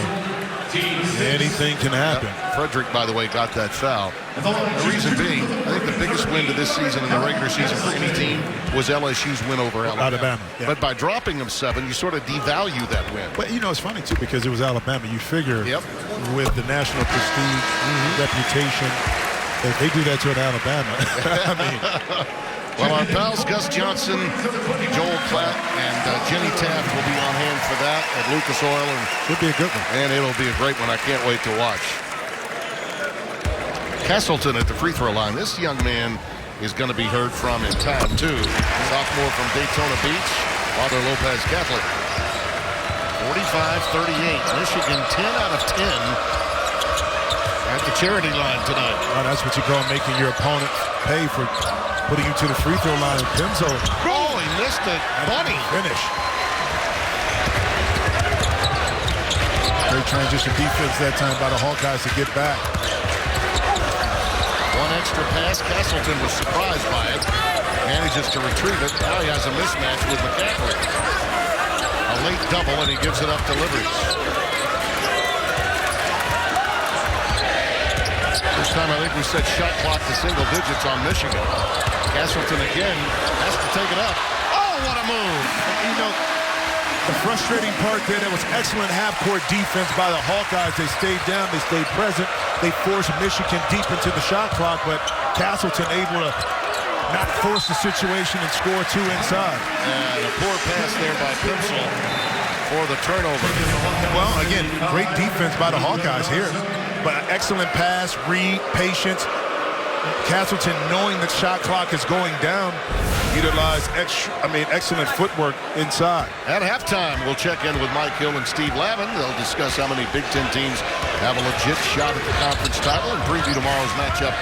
anything can happen. Frederick, by the way, got that foul. The reason being, I think the biggest win to this season in the regular season for any team was LSU's win over Alabama. Yeah. But by dropping them 7, you sort of devalue that win. But, it's funny, too, because it was Alabama. You figure with the national prestige, reputation, if they do that to an Alabama, I mean... Well, our pals Gus Johnson, Joel Klatt, and Jenny Taft will be on hand for that at Lucas Oil. And it'll be a good one. And it'll be a great one. I can't wait to watch. Castleton at the free throw line. This young man is going to be heard from in time, too. Sophomore from Daytona Beach, Father Lopez Catholic. 45-38. Michigan 10 out of 10 at the charity line tonight. Oh, that's what you call making your opponent pay for putting you to the free throw line. Pimzo. Oh, he missed it. Bunny. Finish. Great transition defense that time by the Hawkeyes to get back. One extra pass. Castleton was surprised by it. Manages to retrieve it. Now he has a mismatch with McCaffrey. A late double, and he gives it up to Livers. This time I think we set shot clock to single digits on Michigan. Castleton again has to take it up. Oh, what a move! The frustrating part there, that was excellent half-court defense by the Hawkeyes. They stayed down, they stayed present. They forced Michigan deep into the shot clock, but Castleton able to not force the situation and score 2 inside. And a poor pass there by Pimsel for the turnover. Well, again, great defense by the Hawkeyes here. But excellent pass, read, patience. Castleton, knowing the shot clock is going down, utilized excellent footwork inside. At halftime, we'll check in with Mike Hill and Steve Lavin. They'll discuss how many Big Ten teams have a legit shot at the conference title and preview tomorrow's matchup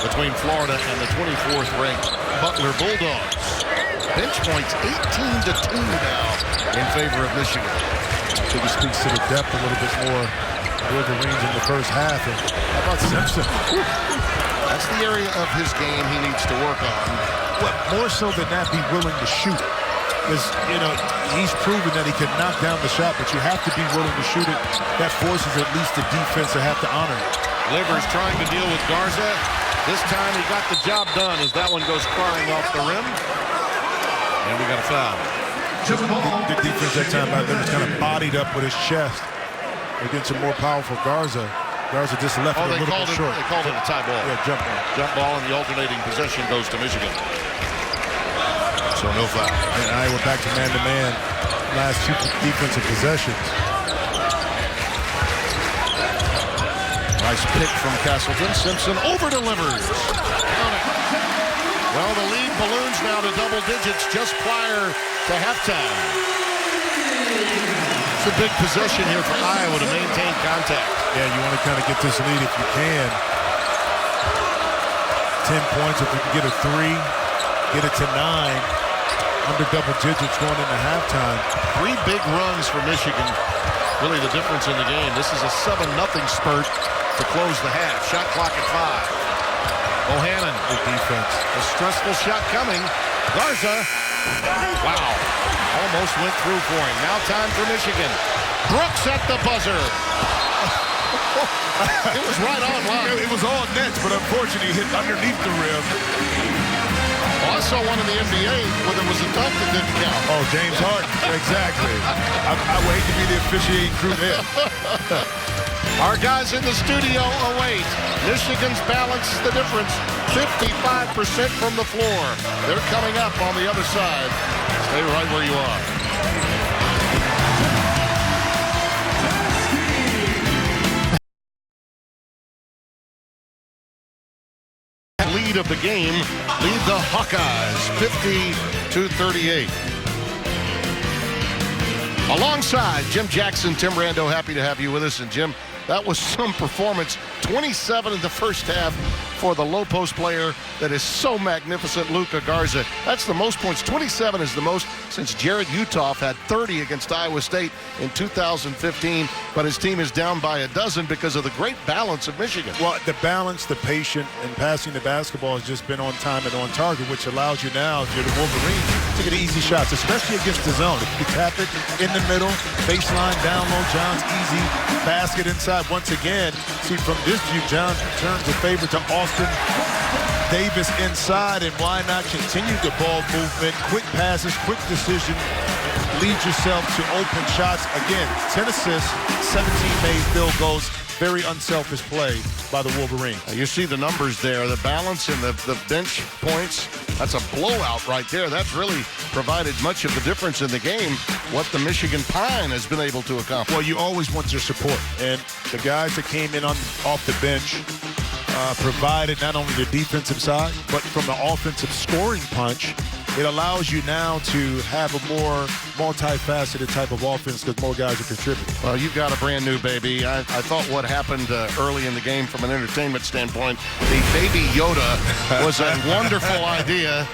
between Florida and the 24th ranked Butler Bulldogs. Bench points 18-2 now in favor of Michigan. I think it speaks to the depth a little bit more. Wolverines in the first half. And how about Simpson? That's the area of his game he needs to work on. Well, more so than that, be willing to shoot. Because, he's proven that he can knock down the shot, but you have to be willing to shoot it. That forces at least the defense to have to honor it. Livers trying to deal with Garza. This time he got the job done as that one goes flying off the rim. And we got a foul. The defense that time by Livers kind of bodied up with his chest against a more powerful Garza. Garza just left it a little bit short. They called it a tie ball. Yeah, jump ball. Jump ball, and the alternating possession goes to Michigan. So no foul. And Iowa back to man-to-man last 2 defensive possessions. Nice pick from Castleton. Simpson over to Livers. Well, the lead balloons now to double digits just prior to halftime. It's a big possession here for Iowa to maintain contact. Yeah, you want to kind of get this lead if you can. 10 points if you can get a 3, get it to 9. Under double digits going into halftime. 3 big runs for Michigan. Really the difference in the game. This is a 7-0 spurt to close the half. Shot clock at 5. Bohannon. Good defense. A stressful shot coming. Garza. Wow. Almost went through for him. Now time for Michigan. Brooks at the buzzer. It was right on line. It was all nets, but unfortunately hit underneath the rim. Oh, I saw one in the NBA where there was a dunk that didn't count. Oh, James Harden. Exactly. I would hate to be the officiating crew there. Our guys in the studio await. Michigan's balance the difference. 55% from the floor. They're coming up on the other side. Stay right where you are. Lead of the game, lead the Hawkeyes 50-38. Alongside Jim Jackson, Tim Rando, happy to have you with us. And Jim, that was some performance. 27 in the first half for the low post player that is so magnificent, Luka Garza. That's the most points. 27 is the most since Jared Utoff had 30 against Iowa State in 2015. But his team is down by a dozen because of the great balance of Michigan. Well, the balance, the patient, and passing the basketball has just been on time and on target, which allows you now, if you're the Wolverines, to get easy shots, especially against the zone. If you tap it in the middle, baseline, down low, Johns easy, basket inside. Once again, see from this view, Johns turns the favor to Austin Davis inside, and why not continue the ball movement, quick passes, quick decision, lead yourself to open shots. Again, 10 assists, 17 made field goals. Very unselfish play by the Wolverines. You see the numbers there, the balance and the bench points. That's a blowout right there. That's really provided much of the difference in the game, what the Michigan Pine has been able to accomplish. Well, you always want your support. And the guys that came in off the bench provided not only the defensive side, but from the offensive scoring punch, it allows you now to have a more multifaceted type of offense because more guys are contributing. Well, you've got a brand new baby. I thought what happened early in the game from an entertainment standpoint, the baby Yoda was a wonderful idea.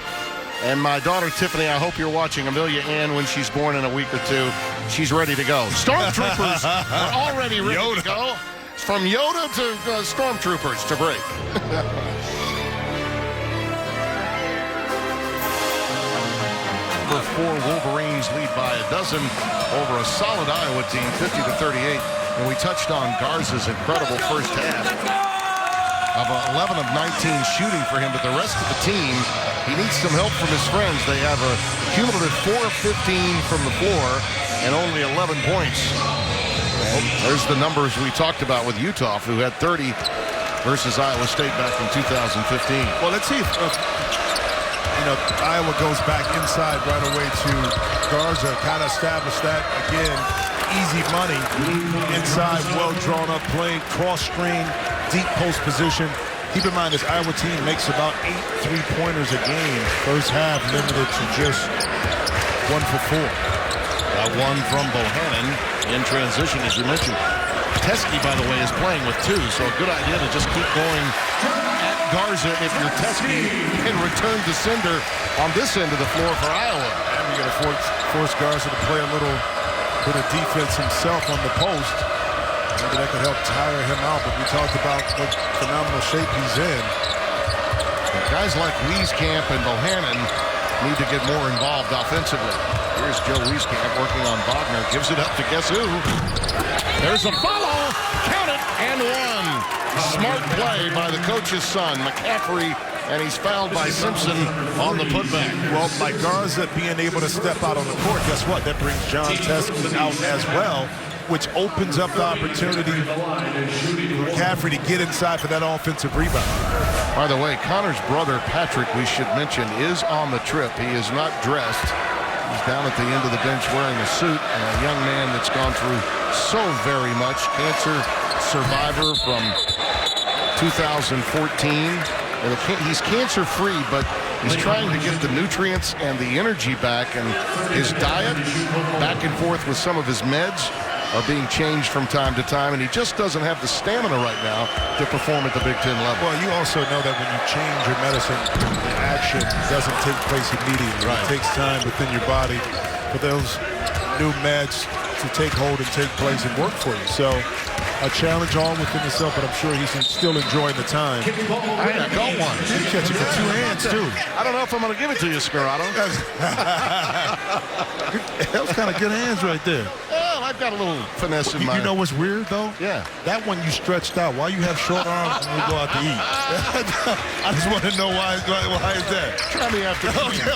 And my daughter Tiffany, I hope you're watching Amelia Ann when she's born in a week or two. She's ready to go. Stormtroopers are already ready to go. From Yoda to Stormtroopers to break. Number 4 Wolverines lead by a dozen over a solid Iowa team, 50-38. And we touched on Garza's incredible first half of 11 of 19 shooting for him, but the rest of the team, he needs some help from his friends. They have a cumulative 4 of 15 from the floor and only 11 points. Well, there's the numbers we talked about with Utoff, who had 30 versus Iowa State back in 2015. Well, let's see if Iowa goes back inside right away to Garza, kind of establish that again. Easy money inside, well drawn up play, cross screen, deep post position. Keep in mind this Iowa team makes about 8 3-pointers a game. First half limited to just 1 for 4. One from Bohannon in transition, as you mentioned. Teske, by the way, is playing with 2, so a good idea to just keep going at Garza if you're Teske and return to Cinder on this end of the floor for Iowa. And we're going to force Garza to play a little bit of defense himself on the post. Maybe that could help tire him out, but we talked about what phenomenal shape he's in. And guys like Wieskamp and Bohannon need to get more involved offensively. Here's Joe Wieskamp working on Wagner. Gives it up to guess who? There's a follow. Count it and one. Smart play by the coach's son, McCaffrey, and he's fouled by Simpson on the putback. Well, by Garza being able to step out on the court, guess what? That brings John Teske out as well, which opens up the opportunity for McCaffrey to get inside for that offensive rebound. By the way, Connor's brother, Patrick, we should mention, is on the trip. He is not dressed. He's down at the end of the bench wearing a suit, and a young man that's gone through so very much. Cancer survivor from 2014. And he's cancer-free, but he's trying to get the nutrients and the energy back, and his diet, back and forth with some of his meds, are being changed from time to time, and he just doesn't have the stamina right now to perform at the Big Ten level. Well, you also know that when you change your medicine, the action doesn't take place immediately. Right. It takes time within your body for those new meds to take hold and take place and work for you. So a challenge all within itself, but I'm sure he's still enjoying the time. I got one. You catch it with 2 hands, too. I don't know if I'm going to give it to you, Scarrato. That was kind of good hands right there. Well, I've got a little finesse in my... You know what's weird, though? Yeah. That one you stretched out. Why you have short arms when we go out to eat? I just want to know why is that? Try me after the game.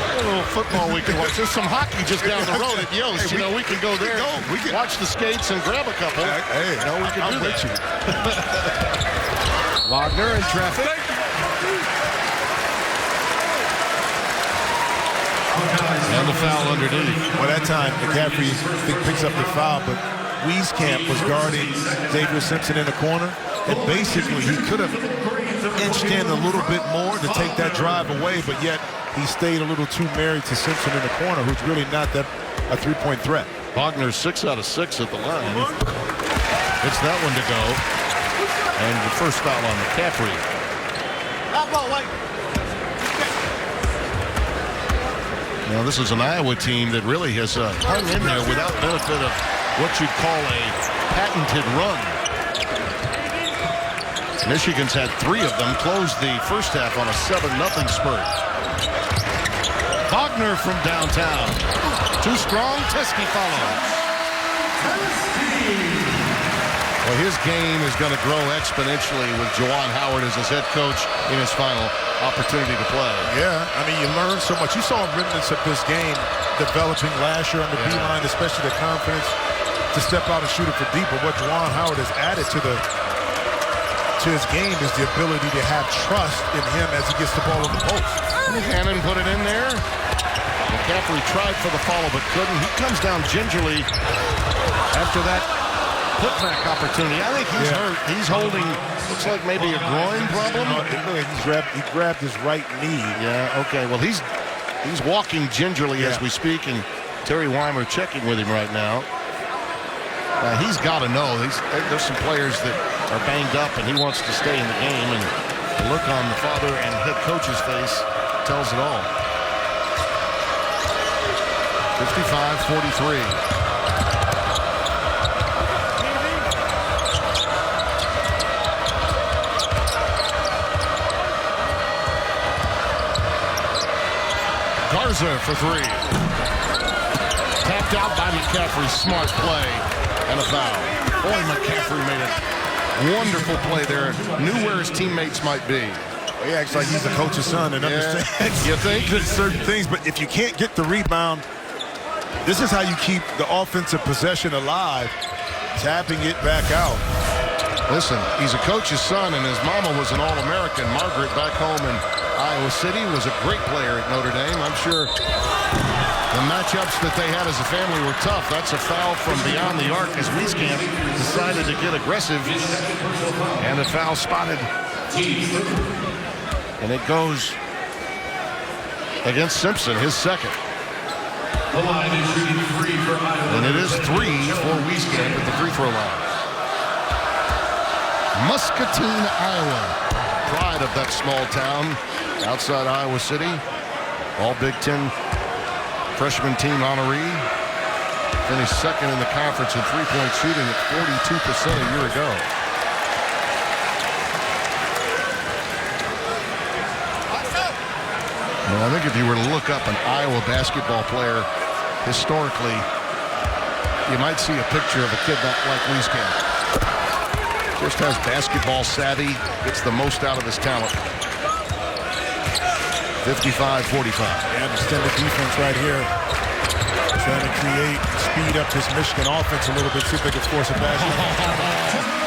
A little football we can watch. There's some hockey just down the road at Yost. Hey, we can go there. We can watch the skates and grab a couple. Hey, we can I'm do with that. you. Wagner in traffic. And the foul underneath. Well, that time, McCaffrey picks up the foul, but Wieskamp was guarding Xavier Simpson in the corner, and basically he could have inched in a little bit more to take that drive away, but yet he stayed a little too married to Simpson in the corner, who's really not a three-point threat. Wagner 6 out of 6 at the line. It's that one to go. And the first foul on McCaffrey. Now, this is an Iowa team that really has hung in there without benefit of what you'd call a patented run. Michigan's had 3 of them, closed the first half on a 7-0 spurt. Wagner from downtown. Too strong, Teske follows. Well, his game is going to grow exponentially with Juwan Howard as his head coach in his final opportunity to play. Yeah, I mean, you learn so much. You saw remnants of this game developing last year on the B-line, especially the confidence to step out and shoot it for deep. But what Juwan Howard has added to his game is the ability to have trust in him as he gets the ball in the post. Hannon put it in there. McCaffrey tried for the follow but couldn't. He comes down gingerly after that putback opportunity. I think he's hurt. He's holding, looks like maybe a groin problem. He grabbed his right knee. Yeah, okay. Well, he's walking gingerly as we speak, and Terry Weimer checking with him right now. He's got to know. There's some players that are banged up, and he wants to stay in the game, and the look on the father and head coach's face tells it all. 55-43. Garza for 3. Tapped out by McCaffrey. Smart play and a foul. Boy, McCaffrey made a wonderful play there. Knew where his teammates might be. He acts like he's the coach's son and understands. You think? Certain things, but if you can't get the rebound, this is how you keep the offensive possession alive, tapping it back out. Listen, he's a coach's son, and his mama was an All-American. Margaret, back home in Iowa City, was a great player at Notre Dame. I'm sure the matchups that they had as a family were tough. That's a foul from beyond the arc as Wieskamp decided to get aggressive. And a foul spotted. And it goes against Simpson, his second. And it is 3 for Wieskamp at the free throw line. Muscatine, Iowa. Pride of that small town outside Iowa City. All Big Ten freshman team honoree. Finished second in the conference in three-point shooting at 42% a year ago. Well, I think if you were to look up an Iowa basketball player historically, you might see a picture of a kid like Wieskamp. Just has basketball savvy, gets the most out of his talent. 55-45. And extended defense right here. Trying to create, speed up this Michigan offense a little bit, see if they can score some basketball.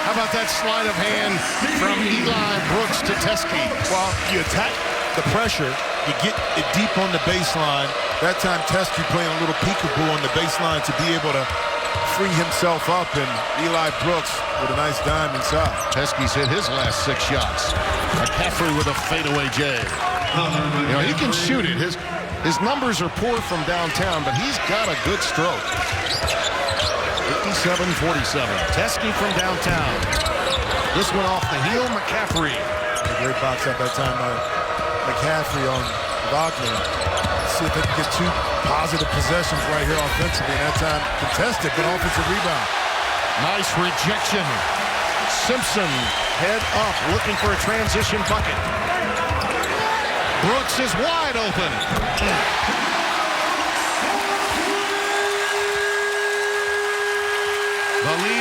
How about that sleight of hand from Eli Brooks to Teske? Well, you attack the pressure, you get it deep on the baseline. That time Teske playing a little peekaboo on the baseline to be able to free himself up, and Eli Brooks with a nice dime inside. Teske's hit his last 6 shots. McCaffrey with a fadeaway J. You know, he can shoot it. His numbers are poor from downtown, but he's got a good stroke. 57-47. Teske from downtown. This one off the heel, McCaffrey. A great box up that time by McCaffrey on Wagner. See if they can get 2 positive possessions right here offensively. And that time contested, but offensive rebound. Nice rejection. Simpson head up, looking for a transition bucket. Brooks is wide open.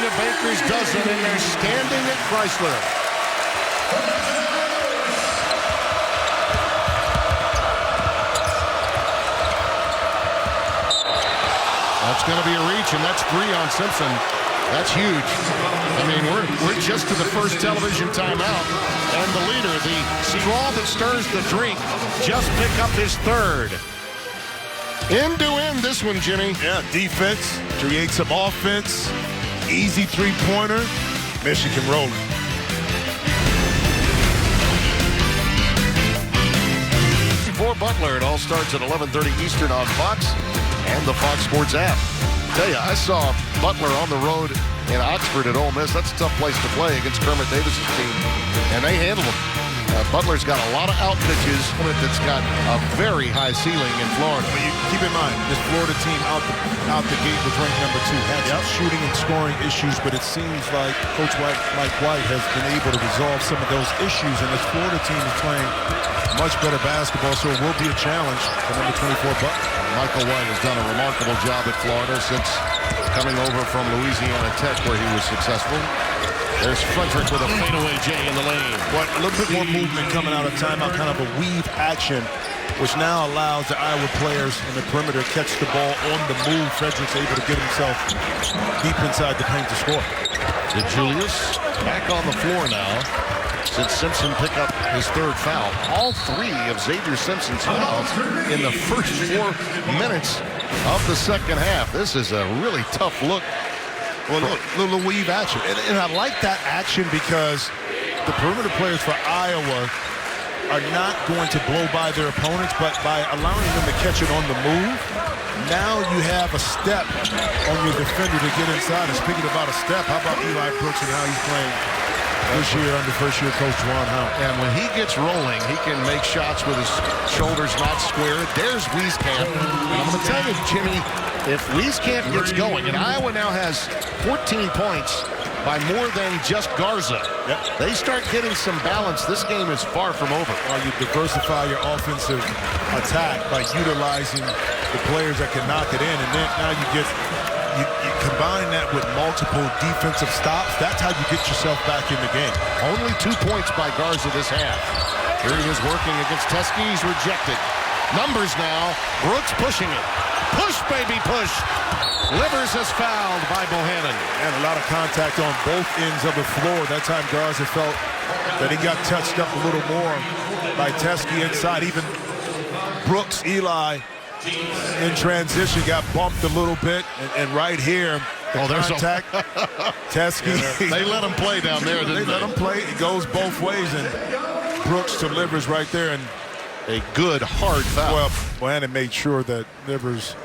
to Baker's dozen, and they're standing at Chrysler. That's going to be a reach, and that's 3 on Simpson. That's huge. I mean, we're just to the first television timeout, and the leader, the straw that stirs the drink, just pick up his 3rd. End-to-end this one, Jimmy. Yeah, defense, create some offense, easy three-pointer, Michigan rolling. For Butler, it all starts at 11:30 Eastern on Fox and the Fox Sports app. Tell you, I saw Butler on the road in Oxford at Ole Miss. That's a tough place to play against Kermit Davis's team, and they handle them. Butler's got a lot of out pitches that's got a very high ceiling in Florida. But you keep in mind, this Florida team out the gate was ranked number 2. Had some shooting and scoring issues, but it seems like Coach Mike White has been able to resolve some of those issues, and this Florida team is playing much better basketball, so it will be a challenge for number 24 Butler. Michael White has done a remarkable job at Florida since coming over from Louisiana Tech, where he was successful. There's Frederick with a fadeaway J in the lane. But a little bit more movement coming out of timeout, kind of a weave action, which now allows the Iowa players in the perimeter to catch the ball on the move. Frederick's able to get himself deep inside the paint to score. DeJulius back on the floor now since Simpson picked up his 3rd foul. All 3 of Xavier Simpson's fouls in the first 4 minutes of the second half. This is a really tough look. Well, look, little weave action. And I like that action because the perimeter players for Iowa are not going to blow by their opponents, but by allowing them to catch it on the move, now you have a step on your defender to get inside. And speaking about a step, how about Eli Brooks and how he's playing this year under first-year coach Juwan Howard? And when he gets rolling, he can make shots with his shoulders not squared. There's Wieskamp. And I'm going to tell you, Jimmy, if Wieskamp gets going, and Iowa now has 14 points by more than just Garza. Yep. They start getting some balance. This game is far from over. Well, you diversify your offensive attack by utilizing the players that can knock it in, and then now you combine that with multiple defensive stops. That's how you get yourself back in the game. Only 2 points by Garza this half. Here he is working against Teske. He's rejected. Numbers now. Brooks pushing it. Push, baby, push. Livers has fouled by Bohannon. And a lot of contact on both ends of the floor. That time Garza felt that he got touched up a little more by Teske inside. Even Brooks, Eli, in transition, got bumped a little bit. And right here, there's contact. Teske. They let him play down there, didn't they? Let him play. It goes both ways. And Brooks to Livers right there. And a good, hard foul. Well, Bohannon made sure that Livers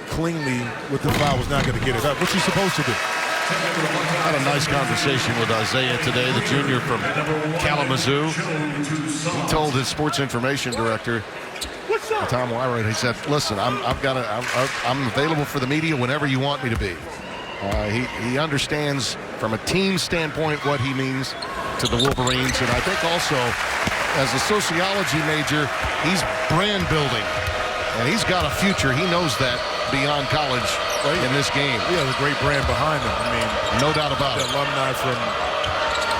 cleanly with the foul was not going to get it up. What's he supposed to do? I had a nice conversation with Isaiah today, the junior from Kalamazoo. He told his sports information director, Tom Wyright, he said, listen, I'm available for the media whenever you want me to be. He understands from a team standpoint what he means to the Wolverines, and I think also as a sociology major, he's brand building, and he's got a future. He knows that beyond college in this game. He has a great brand behind him. I mean, no doubt about it. Alumni from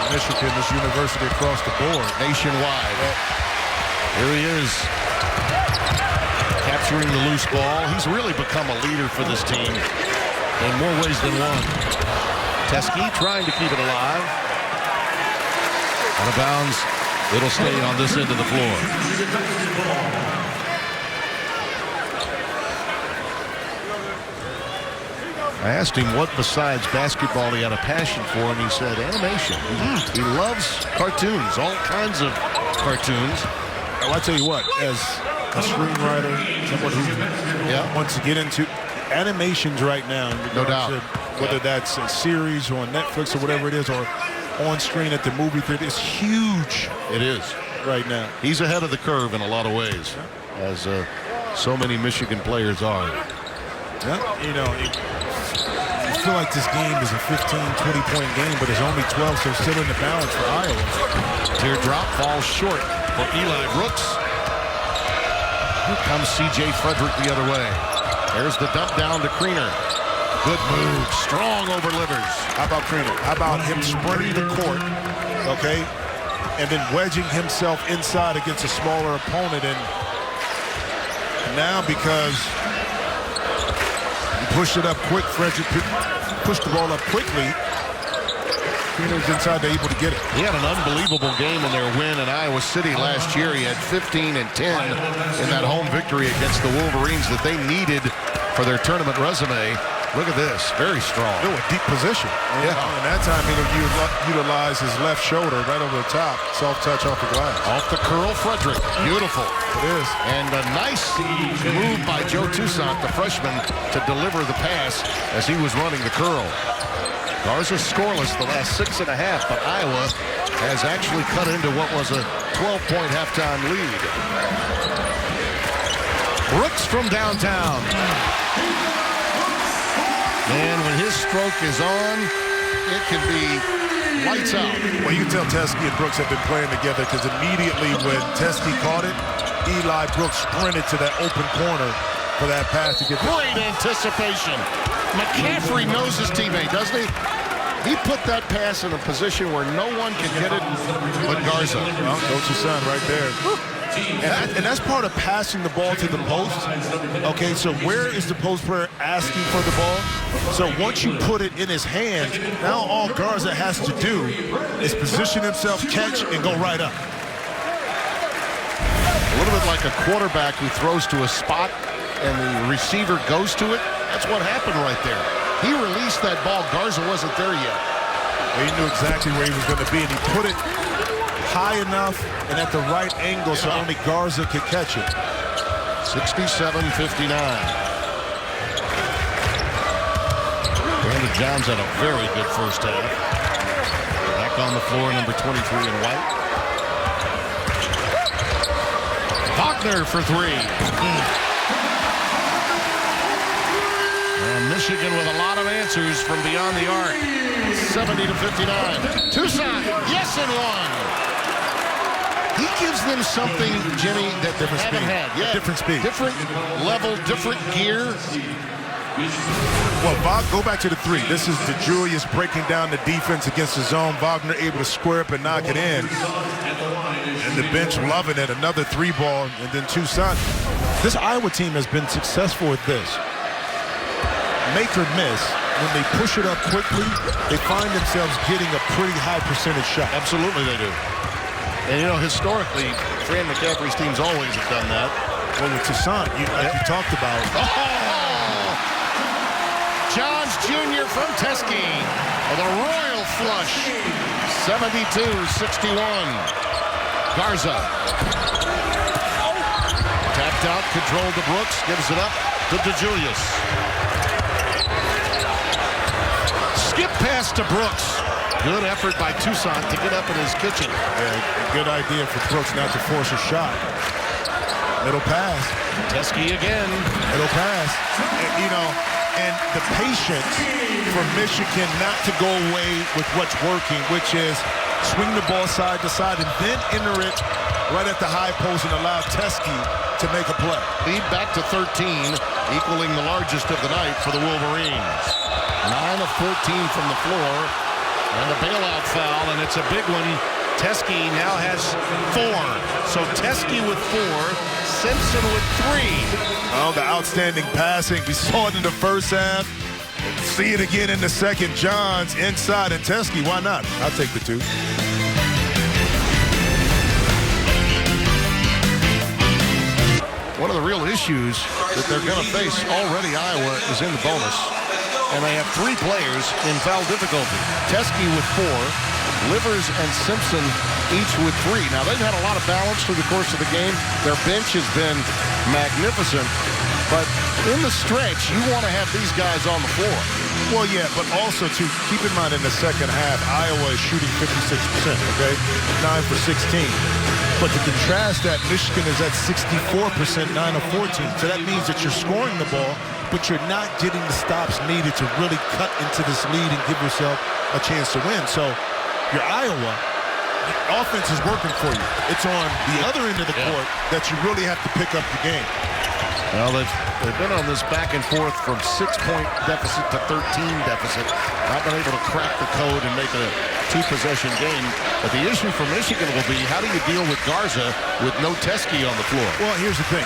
Michigan, this university across the board, nationwide. Here he is, capturing the loose ball. He's really become a leader for this team in more ways than one. Teske trying to keep it alive. Out of bounds. It'll stay on this end of the floor. I asked him what besides basketball he had a passion for, and he said animation. He loves cartoons, all kinds of cartoons. Well, I tell you what, as a screenwriter, someone who wants to get into animations right now, no doubt, whether that's a series or on Netflix or whatever it is, or on screen at the movie theater, is huge. It is right now. He's ahead of the curve in a lot of ways, as so many Michigan players are. Yeah, you know, you feel like this game is a 15, 20-point game, but there's only 12, so still in the balance for Iowa. Teardrop falls short for Eli Brooks. Here comes C.J. Frederick the other way. There's the dump down to Kriener. Good move. Strong over Livers. How about Kriener? How about him sprinting the court, okay, and then wedging himself inside against a smaller opponent. And now because he pushed it up quick, Frederick pushed the ball up quickly, Kriener's inside, they're able to get it. He had an unbelievable game in their win in Iowa City last year. He had 15 and 10 in that home victory against the Wolverines that they needed for their tournament resume. Look at this, very strong. They were deep position. Yeah. And that time he utilized his left shoulder right over the top. Soft touch off the glass. Off the curl, Frederick. Beautiful. It is. And a nice move by Joe Toussaint, the freshman, to deliver the pass as he was running the curl. Garza scoreless the last 6.5, but Iowa has actually cut into what was a 12-point halftime lead. Brooks from downtown. Man, when his stroke is on, it can be lights out. Well, you can tell Teske and Brooks have been playing together because immediately when Teske caught it, Eli Brooks sprinted to that open corner for that pass to get the... Great anticipation. McCaffrey knows his teammate, doesn't he? He put that pass in a position where no one can get it but Garza. Well, coach your son right there. And that's part of passing the ball to the post. Okay, so where is the post player asking for the ball? So once you put it in his hands, now all Garza has to do is position himself, catch, and go right up. A little bit like a quarterback who throws to a spot and the receiver goes to it. That's what happened right there. He released that ball. Garza wasn't there yet. He knew exactly where he was going to be, and he put it high enough and at the right angle so only Garza could catch it. 67-59. Brandon Johns had a very good first half. Back on the floor, number 23 in white. Wagner for three. And Michigan with a lot of answers from beyond the arc. 70-59. Toussaint, yes and one. He gives them something, Jimmy, that they haven't had. Yeah, different speed. Different level, different gear. Well, go back to the three. This is DeJulius breaking down the defense against the zone. Wagner able to square up and knock it in. And the bench loving it. Another three ball, and then Toussaint. This Iowa team has been successful at this. Make or miss. When they push it up quickly, they find themselves getting a pretty high percentage shot. Absolutely they do. And, you know, historically, Fran McCaffrey's teams always have done that. Well, with Toussaint, like you talked about. Oh! Johns Jr. from Teske with a royal flush. 72-61. Garza. Tapped out, controlled to Brooks, gives it up to DeJulius. Skip pass to Brooks. Good effort by Toussaint to get up in his kitchen. Yeah, good idea for Brooks not to force a shot. Middle pass. Teske again. Middle pass. And the patience for Michigan not to go away with what's working, which is swing the ball side to side and then enter it right at the high post and allow Teske to make a play. Lead back to 13, equaling the largest of the night for the Wolverines. 9 of 14 from the floor. And a bailout foul, and it's a big one. Teske now has 4. So Teske with 4, Simpson with 3. Oh, the outstanding passing. We saw it in the first half. See it again in the second. Johns inside, and Teske, why not? I'll take the 2. One of the real issues that they're going to face already, Iowa is in the bonus. And they have 3 players in foul difficulty. Teske with 4, Livers and Simpson each with 3. Now, they've had a lot of balance through the course of the game. Their bench has been magnificent. But in the stretch, you want to have these guys on the floor. Well, yeah, but also, too, keep in mind in the second half, Iowa is shooting 56%, okay? 9 for 16. But to contrast that, Michigan is at 64%, 9 of 14. So that means that you're scoring the ball, but you're not getting the stops needed to really cut into this lead and give yourself a chance to win. So your Iowa offense is working for you. It's on the other end of the court that you really have to pick up the game. Well, they've been on this back and forth from 6-point deficit to 13 deficit. Not been able to crack the code and make it a 2-possession game. But the issue for Michigan will be, how do you deal with Garza with no Teske on the floor? Well, here's the thing.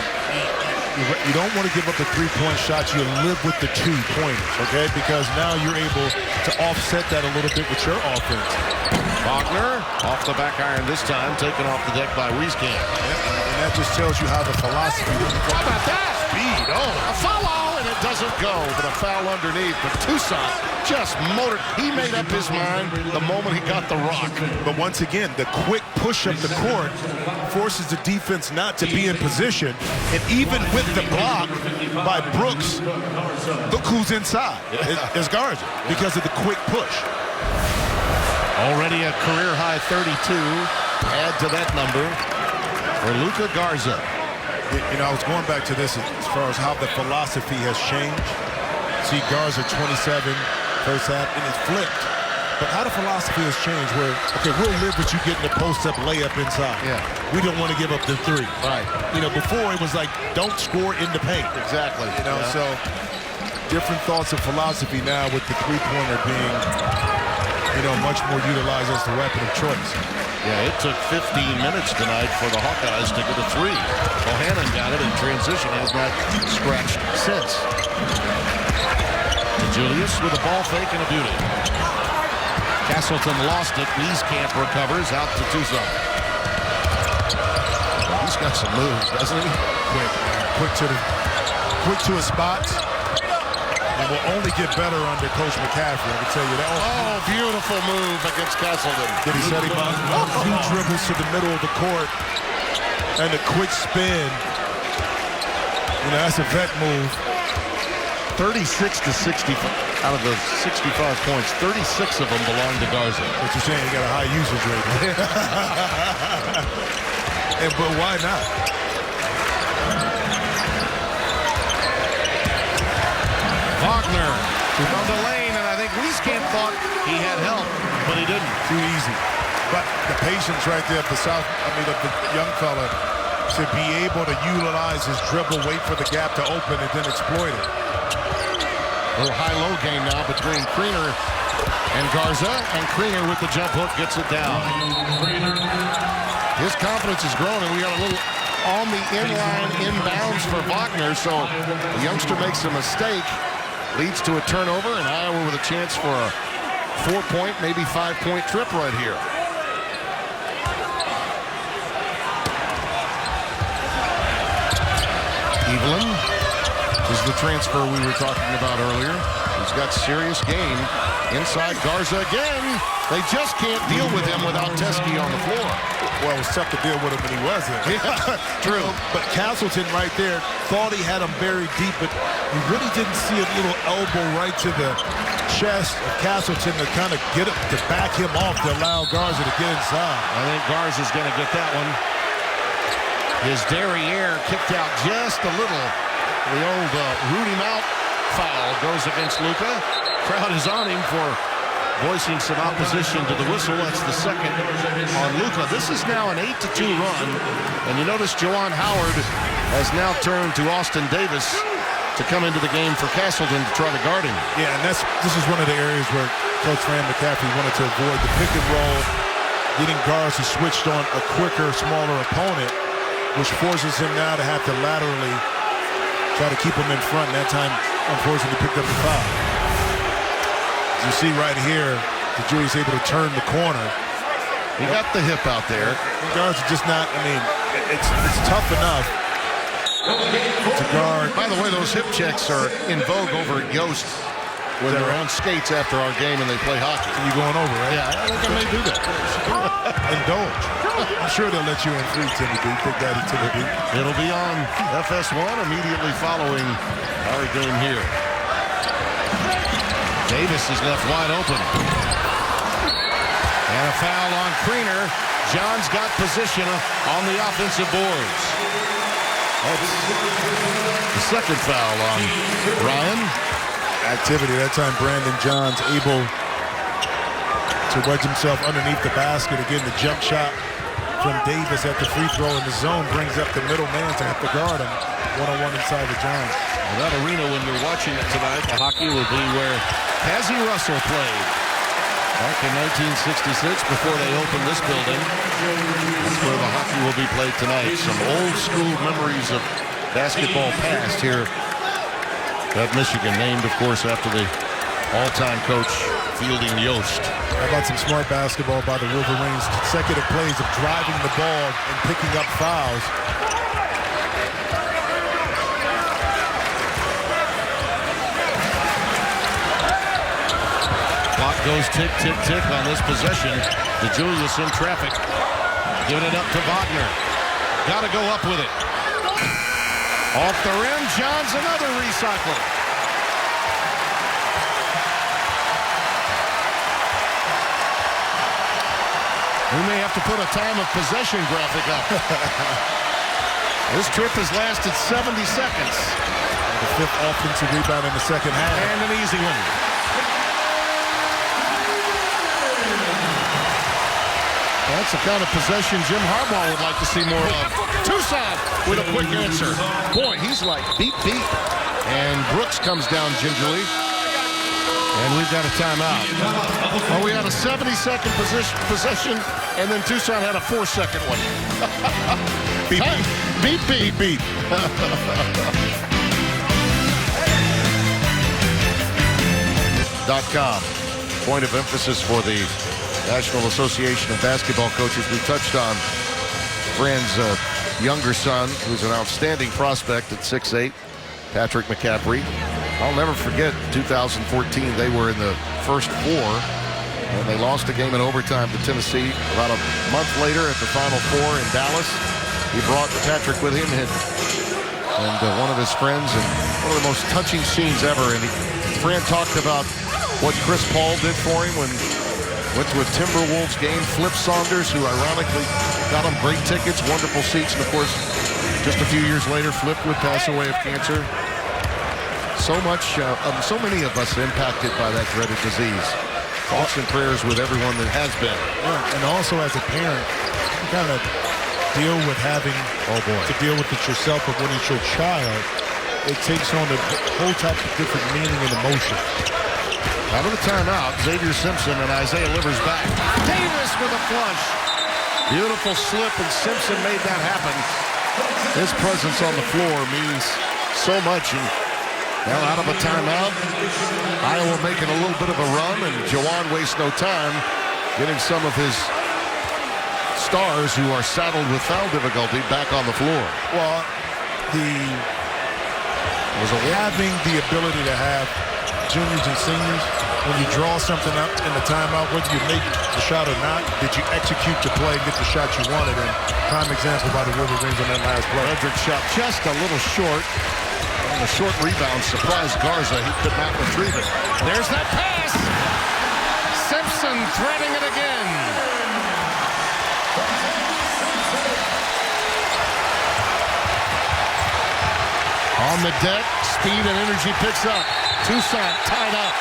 You don't want to give up the 3-point shots. You live with the 2-pointers, okay? Because now you're able to offset that a little bit with your offense. Wagner off the back iron this time, taken off the deck by Wieskamp. And that just tells you how the philosophy. How about that? Speed. Oh, a follow, and it doesn't go, but a foul underneath. But Toussaint just motored. He made up his mind the moment he got the rock. But once again, the quick push up the court forces the defense not to be in position. And even with the block by Brooks, look who's inside. It's Garza because of the quick push. Already a career-high 32. Add to that number for Luka Garza. You know, I was going back to this as far as how the philosophy has changed. See Garza 27 first half, and it's flipped. But how the philosophy has changed where, okay, we'll live with you getting a post-up layup inside. Yeah. We don't want to give up the 3. Right. You know, before it was like, don't score in the paint. Exactly. You know, so different thoughts of philosophy now with the 3-pointer being, you know, much more utilized as the weapon of choice. Yeah, it took 15 minutes tonight for the Hawkeyes to get a 3. Bohannon got it in transition, has not scratched since. Julius with a ball fake and a beauty. Castleton lost it. Wieskamp recovers out to Toussaint. He's got some moves, doesn't he? Quick to his spots. And will only get better under Coach McCaffrey, I can tell you that. Oh, beautiful move against Castleton. Did he set him up? 2 dribbles to the middle of the court. And a quick spin. You know, that's a vet move. 36 to 60 out of the 65 points. 36 of them belong to Garza. What you're saying, you got a high usage rate. But why not? Wagner from the lane, and I think Wieskamp thought he had help, but he didn't. Too easy. But the patience right there of the of the young fella to be able to utilize his dribble, wait for the gap to open, and then exploit it. A little high-low game now between Kriener and Garza, and Kriener with the jump hook gets it down. His confidence is growing, and we got a little on the inline inbounds for Wagner, so the youngster makes a mistake, leads to a turnover, and Iowa with a chance for a 4-point, maybe 5-point trip right here. Evelyn is the transfer we were talking about earlier. He's got serious game. Inside Garza again. They just can't deal with him without Teske on the floor. Well, it was tough to deal with him when he wasn't. Yeah, true. But Castleton right there thought he had him buried deep, but you really didn't see a little elbow right to the chest of Castleton to kind of get it, to back him off to allow Garza to get inside. I think Garza's going to get that one. His derriere kicked out just a little. The old root him out foul goes against Luka. Crowd is on him for voicing some opposition to the whistle. That's the second on Luka. This is now an 8-2 run. And you notice Juwan Howard has now turned to Austin Davis to come into the game for Castleton to try to guard him. Yeah, and this is one of the areas where Coach Fran McCaffrey wanted to avoid the pick and roll, getting guards who switched on a quicker, smaller opponent, which forces him now to have to laterally try to keep him in front. And that time, unfortunately, picked up the foul. As you see right here, the Jury's able to turn the corner. He got the hip out there. The guards are just not, I mean, it's tough enough to guard. By the way, those hip checks are in vogue over at Yost when they're on skates after our game and they play hockey. So you're going over, right? Yeah, I think I may do that. Indulge. I'm sure they'll let you in free, Timothy. Big Daddy Timothy. It'll be on FS1 immediately following our game here. Davis is left wide open. And a foul on Kriener. John's got position on the offensive boards. That's the second foul on Ryan. Activity. That time Brandon Johns able to wedge himself underneath the basket. Again, the jump shot Franklin Davis at the free throw in the zone brings up the middle man to have to guard him one-on-one inside the Giants. Well, that arena, when you're watching it tonight, the hockey will be where Cazzie Russell played back in 1966 before they opened this building. That's where the hockey will be played tonight. Some old school memories of basketball past here at Michigan, named, of course, after the all-time coach Fielding Yost. How about some smart basketball by the Wolverines? Consecutive plays of driving the ball and picking up fouls. Clock goes tick, tick, tick on this possession. DeJulius in traffic. Giving it up to Wagner. Got to go up with it. Off the rim, Johns another recycle. We may have to put a time of possession graphic up. This trip has lasted 70 seconds. The fifth offensive rebound in the second half. And an easy one. That's the kind of possession Jim Harbaugh would like to see more of. Toussaint with a quick answer. Boy, he's like beep, beep. And Brooks comes down gingerly. And we've got a timeout. Well, we had a 70-second possession, and then Toussaint had a 4-second one. Beep, beep, beep, beep. .com. Point of emphasis for the National Association of Basketball Coaches. We touched on Fran's younger son, who's an outstanding prospect at 6'8", Patrick McCaffrey. I'll never forget 2014. They were in the first four, and they lost a game in overtime to Tennessee. About a month later at the Final Four in Dallas, he brought Patrick with him and one of his friends, and one of the most touching scenes ever. And Fran talked about what Chris Paul did for him when went to a Timberwolves game. Flip Saunders, who ironically got him great tickets, wonderful seats, and of course, just a few years later, Flip would pass away of cancer. So many of us impacted by that dreaded disease. Thoughts and prayers with everyone that has been. Yeah, and also as a parent, you kind of deal with having to deal with it yourself, but when it's your child, it takes on a whole type of different meaning and emotion. Out of the timeout, Xavier Simpson and Isaiah Livers back. Davis with a flush. Beautiful slip, and Simpson made that happen. His presence on the floor means so much. And now out of a timeout, Iowa making a little bit of a run, and Jawan wastes no time getting some of his stars who are saddled with foul difficulty back on the floor. Well, having the ability to have juniors and seniors, when you draw something up in the timeout, whether you make the shot or not, did you execute the play and get the shot you wanted? And prime example by the Wolverines on that last play. Frederick shot just a little short. On the short rebound, surprised Garza. He could not retrieve it. There's that pass. Simpson threading it again. On the deck, speed and energy picks up. Toussaint tied up.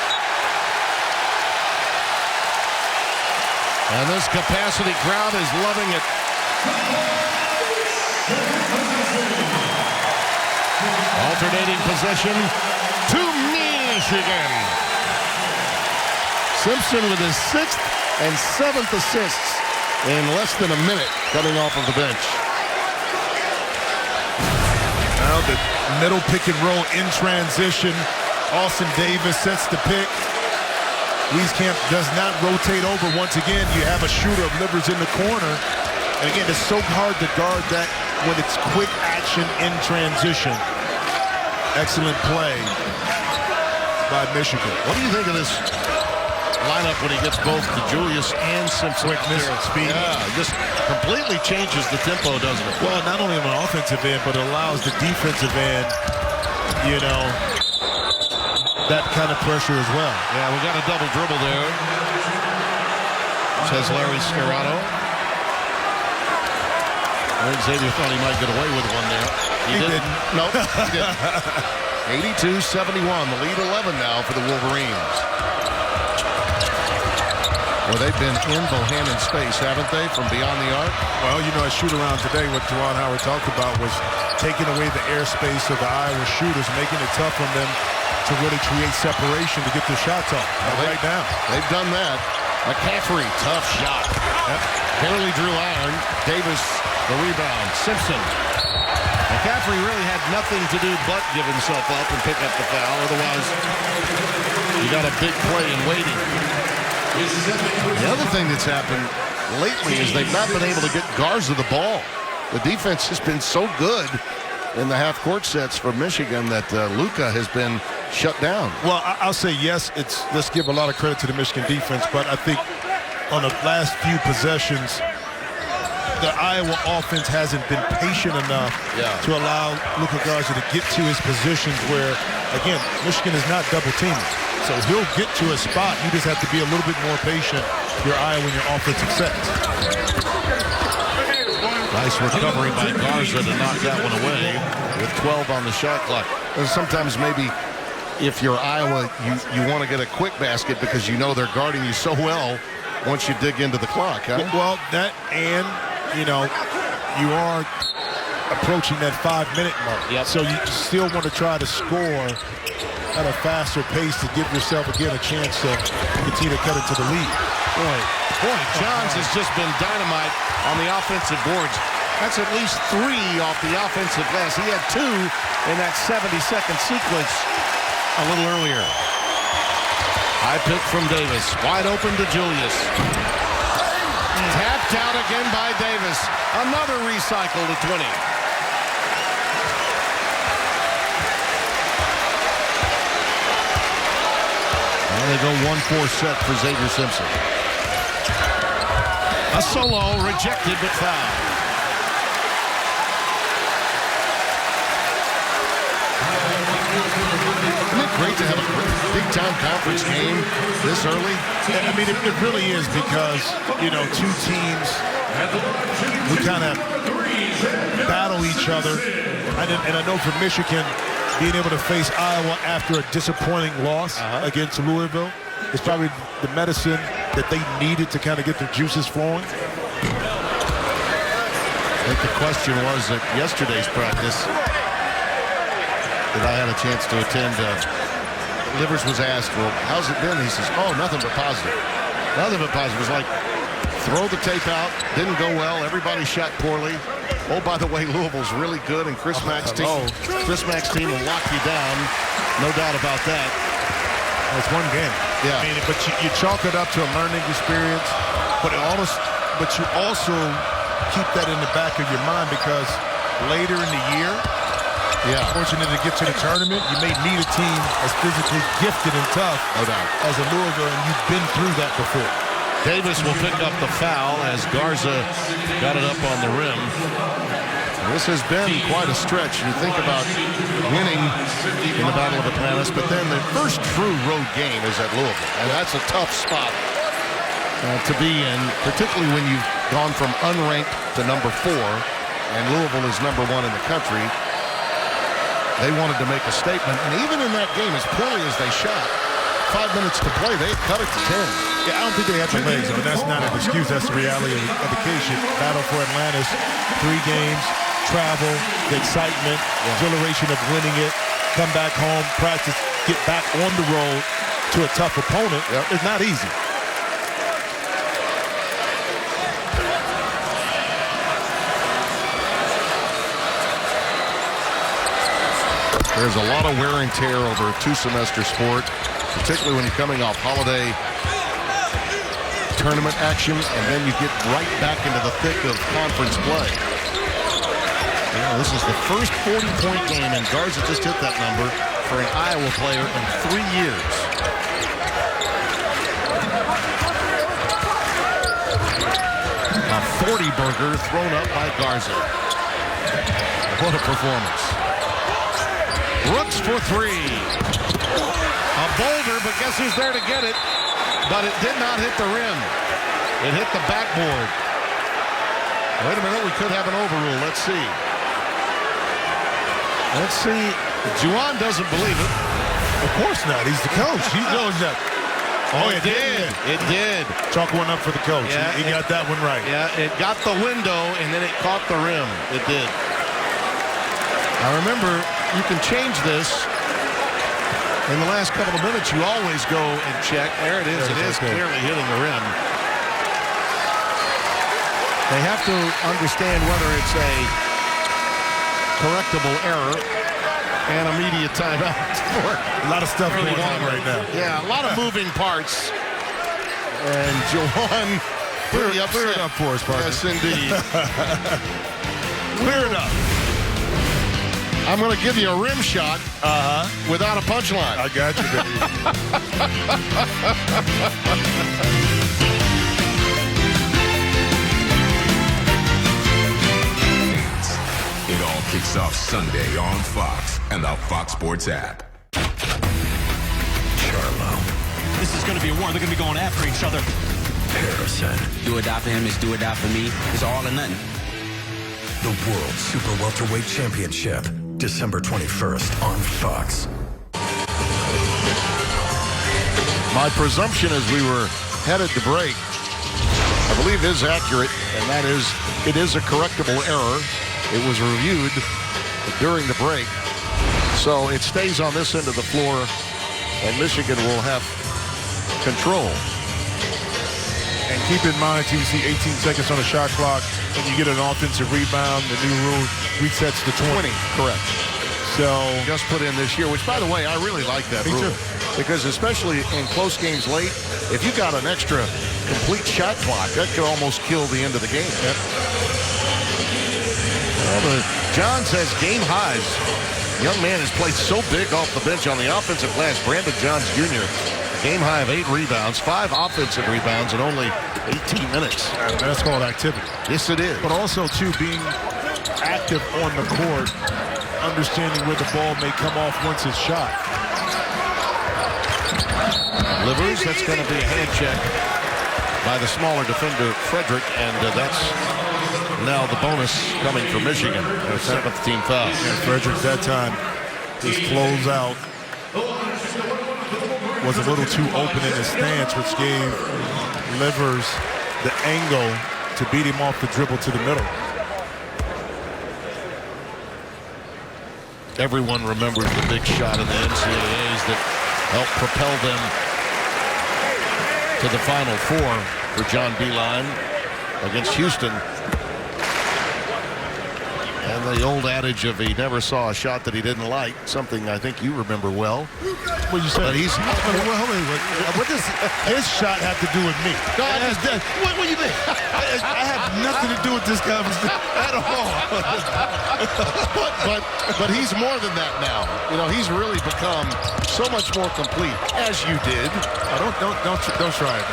And this capacity crowd is loving it. Alternating possession to Michigan. Simpson with his 6th and 7th assists in less than a minute coming off of the bench. Now the middle pick and roll in transition. Austin Davis sets the pick. Wieskamp does not rotate over. Once again, you have a shooter of Livers in the corner. And again, it's so hard to guard that when it's quick action in transition. Excellent play by Michigan. What do you think of this lineup when he gets both DeJulius and Simpson? Quickness and speed. Yeah, just completely changes the tempo, doesn't it? Well, not only on the offensive end, but it allows the defensive end, that kind of pressure as well. Yeah, we got a double dribble there, says Larry Scarrato. I think Xavier thought he might get away with one there. He didn't. Nope, he didn't. 82-71, the lead 11 now for the Wolverines. Well, they've been in Bohannon space, haven't they, from beyond the arc? Well, you know, at shoot-around today, what Juwan Howard talked about was taking away the airspace of the Iowa shooters, making it tough on them to really create separation to get their shots off. Right down. They've done that. McCaffrey, tough shot. Yep. Barely drew iron. Davis, the rebound. Simpson. McCaffrey really had nothing to do but give himself up and pick up the foul. Otherwise, you got a big play in waiting. The other thing that's happened lately is they've not been able to get Garza the ball. The defense has been so good in the half-court sets for Michigan that Luka has been shut down. Well, I'll say yes. Let's give a lot of credit to the Michigan defense, but I think on the last few possessions, the Iowa offense hasn't been patient enough to allow Luka Garza to get to his positions where, again, Michigan is not double teaming. So he'll get to a spot. You just have to be a little bit more patient, your Iowa in your offensive sets. Nice recovery by Garza to knock that one away with 12 on the shot clock. And sometimes maybe if you're Iowa, you want to get a quick basket because you know they're guarding you so well once you dig into the clock, huh? Well, that and, you know, you are approaching that 5-minute mark. Yep. So you still want to try to score at a faster pace to give yourself, again, a chance to continue to cut into the lead. Boy, Johns has just been dynamite on the offensive boards. That's at least 3 off the offensive glass. He had 2 in that 70-second sequence a little earlier. High pick from Davis. Wide open to Julius. Tapped out again by Davis. Another recycle to 20. And they go 1-4 set for Xavier Simpson. A solo rejected but fouled. Isn't it great to have a big-time conference game this early? I mean, it really is because, you know, two teams who kind of battle each other. And I know for Michigan, being able to face Iowa after a disappointing loss against Louisville is probably the medicine that they needed to kind of get their juices flowing. I think the question was at yesterday's practice that I had a chance to attend. Livers was asked, well, how's it been? He says, oh, nothing but positive. Nothing but positive. It was like, throw the tape out. Didn't go well. Everybody shot poorly. Oh, by the way, Louisville's really good, and Chris Mack's team will lock you down. No doubt about that. It's one game. Yeah. I mean, but you chalk it up to a learning experience, but you also keep that in the back of your mind because later in the year, fortunate to get to the tournament, you may meet a team as physically gifted and tough as a Louisville, and you've been through that before. Davis will pick up the foul as Garza got it up on the rim. This has been quite a stretch. You think about winning in the Battle of Atlantis, but then the first true road game is at Louisville, and that's a tough spot to be in, particularly when you've gone from unranked to number 4, and Louisville is number 1 in the country. They wanted to make a statement, and even in that game, as poorly as they shot, 5 minutes to play, they cut it to 10. Yeah, I don't think they had the legs, but that's not an excuse. That's the reality of the case. Battle for Atlantis, 3 games, travel, the excitement, exhilaration of winning it, come back home, practice, get back on the road to a tough opponent. It's not easy. There's a lot of wear and tear over a 2-semester sport, particularly when you're coming off holiday tournament action, and then you get right back into the thick of conference play. This is the first 40-point game, and Garza just hit that number for an Iowa player in 3 years. A 40-burger thrown up by Garza. What a performance. Brooks for 3. A boulder, but guess who's there to get it? But it did not hit the rim. It hit the backboard. Wait a minute, we could have an overrule. Let's see. Let's see. Juwan doesn't believe it. Of course not. He's the coach. He knows that. Oh, it did. It did. Chalk one up for the coach. Yeah, he got that one right. Yeah, it got the window, and then it caught the rim. It did. I remember you can change this. In the last couple of minutes, you always go and check. There it is. It is clearly hitting the rim. They have to understand whether it's a correctable error and immediate timeout. A lot of stuff going on right now. Yeah, a lot of moving parts. And Jawan pretty upset. Clear it up for us, partner. Yes, indeed. Clear it up. I'm going to give you a rim shot without a punchline. I got you, baby. It all kicks off Sunday on Fox and the Fox Sports app. Charlo. This is going to be a war. They're going to be going after each other. Harrison. Do or die for him is do or die for me. It's all or nothing. The World Super Welterweight Championship, December 21st on Fox. My presumption as we were headed to break, I believe is accurate, and that is it is a correctable error. It was reviewed during the break. So it stays on this end of the floor, and Michigan will have control. And keep in mind, too, you see 18 seconds on the shot clock, and you get an offensive rebound. The new rule resets to 20. Correct. So just put in this year, which, by the way, I really like that rule. Too. Because especially in close games late, if you got an extra complete shot clock, that could almost kill the end of the game. Yep. Well, John says game highs. Young man has played so big off the bench on the offensive glass. Brandon Johns Jr. Game high of 8 rebounds, 5 offensive rebounds in only 18 minutes. That's called activity. Yes, it is. But also, too, being active on the court, understanding where the ball may come off once it's shot. Livers, that's going to be a hand check by the smaller defender, Frederick, and that's now the bonus coming for Michigan. Their 7th team foul. And Frederick, that time, his closeout was a little too open in his stance, which gave Livers the angle to beat him off the dribble to the middle. Everyone remembers the big shot in the NCAAs that helped propel them to the Final Four for John Beilein against Houston. And the old adage of he never saw a shot that he didn't like, something I think you remember well. What you say? But he's what does his shot have to do with me? No, what do you think? I have nothing to do with this conversation at all. but he's more than that now. You know, he's really become so much more complete, as you did. Don't try it.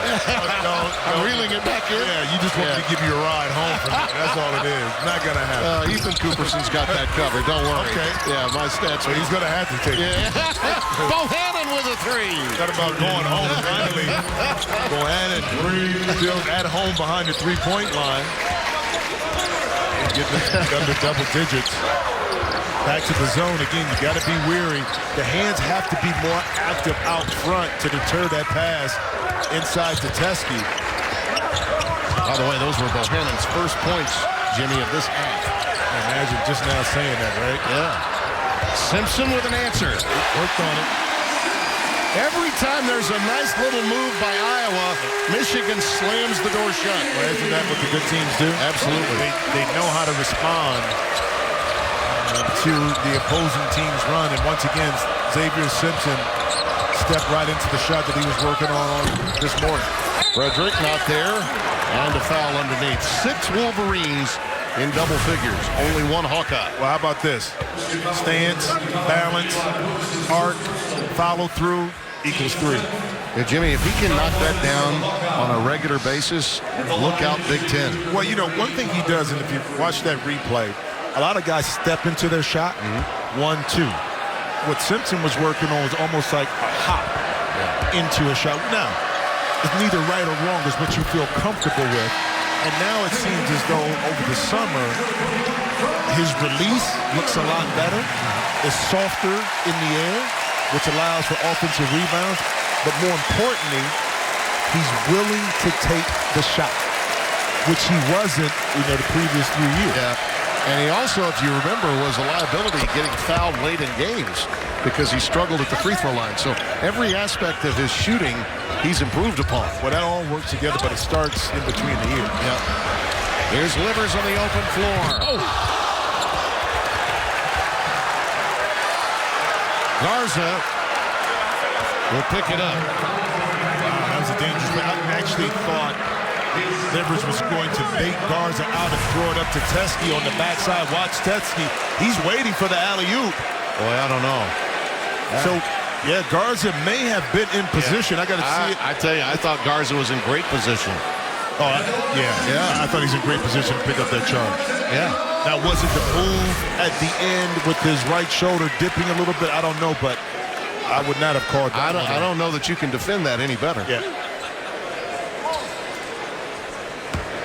I'm reeling it back in. Yeah, you just want me to give you a ride home from me. That's all it is. Not gonna happen. Ethan Cooperson's got that covered. Don't worry. Okay. Yeah, my stats. So he's gonna have to take it. Yeah. Bohannon with a 3. Got about going home finally. Bohannon still at home behind the 3-point line. Getting under double digits. Back to the zone again. You got to be weary. The hands have to be more active out front to deter that pass inside to Teske. By the way, those were Bohannon's first points, Jimmy, of this half. Imagine just now saying that, right? Yeah. Simpson with an answer. Worked on it. Every time there's a nice little move by Iowa, Michigan slams the door shut. Well, isn't that what the good teams do? Absolutely. They know how to respond to the opposing team's run. And once again, Xavier Simpson stepped right into the shot that he was working on this morning. Frederick not there. And a foul underneath. 6 Wolverines in double figures. Only 1 Hawkeye. Well, how about this? Stance, balance, arc, follow through equals 3. Yeah, Jimmy, if he can knock that down on a regular basis, look out Big Ten. Well, you know, one thing he does, and if you watch that replay, a lot of guys step into their shot, 1-2. What Simpson was working on was almost like a hop into a shot. Now, it's neither right or wrong. It's what you feel comfortable with. And now it seems as though over the summer, his release looks a lot better. It's softer in the air, which allows for offensive rebounds. But more importantly, he's willing to take the shot, which he wasn't, the previous few years. Yeah. And he also, if you remember, was a liability getting fouled late in games because he struggled at the free throw line. So every aspect of his shooting, he's improved upon. Well, that all works together, but it starts in between the years. Yeah. Here's Livers on the open floor. Oh. Garza will pick it up. Wow, that was a dangerous play. I actually thought Livers was going to bait Garza out and throw it up to Teske on the backside. Watch Teske. He's waiting for the alley-oop. Boy, I don't know. So, yeah, Garza may have been in position. I got to see it. I tell you, I thought Garza was in great position. Oh, yeah. I thought he's in great position to pick up that charge. Yeah. Now, was it the move at the end with his right shoulder dipping a little bit? I don't know, but I would not have called that. I don't know that you can defend that any better. Yeah.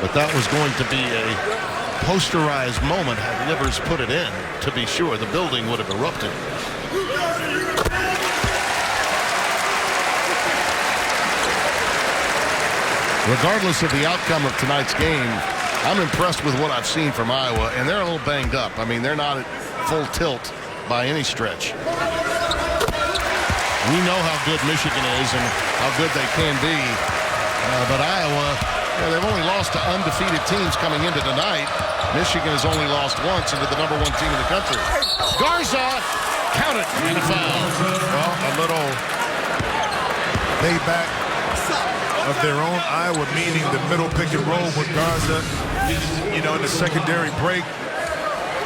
But that was going to be a posterized moment had Livers put it in, to be sure. The building would have erupted. Regardless of the outcome of tonight's game, I'm impressed with what I've seen from Iowa, and they're a little banged up. I mean, they're not at full tilt by any stretch. We know how good Michigan is and how good they can be, but Iowa, they've only lost to undefeated teams coming into tonight. Michigan has only lost once into the #1 team in the country. Garza, count it, and a foul. Well, a little payback of their own. Iowa meaning the middle pick and roll with Garza, in the secondary break,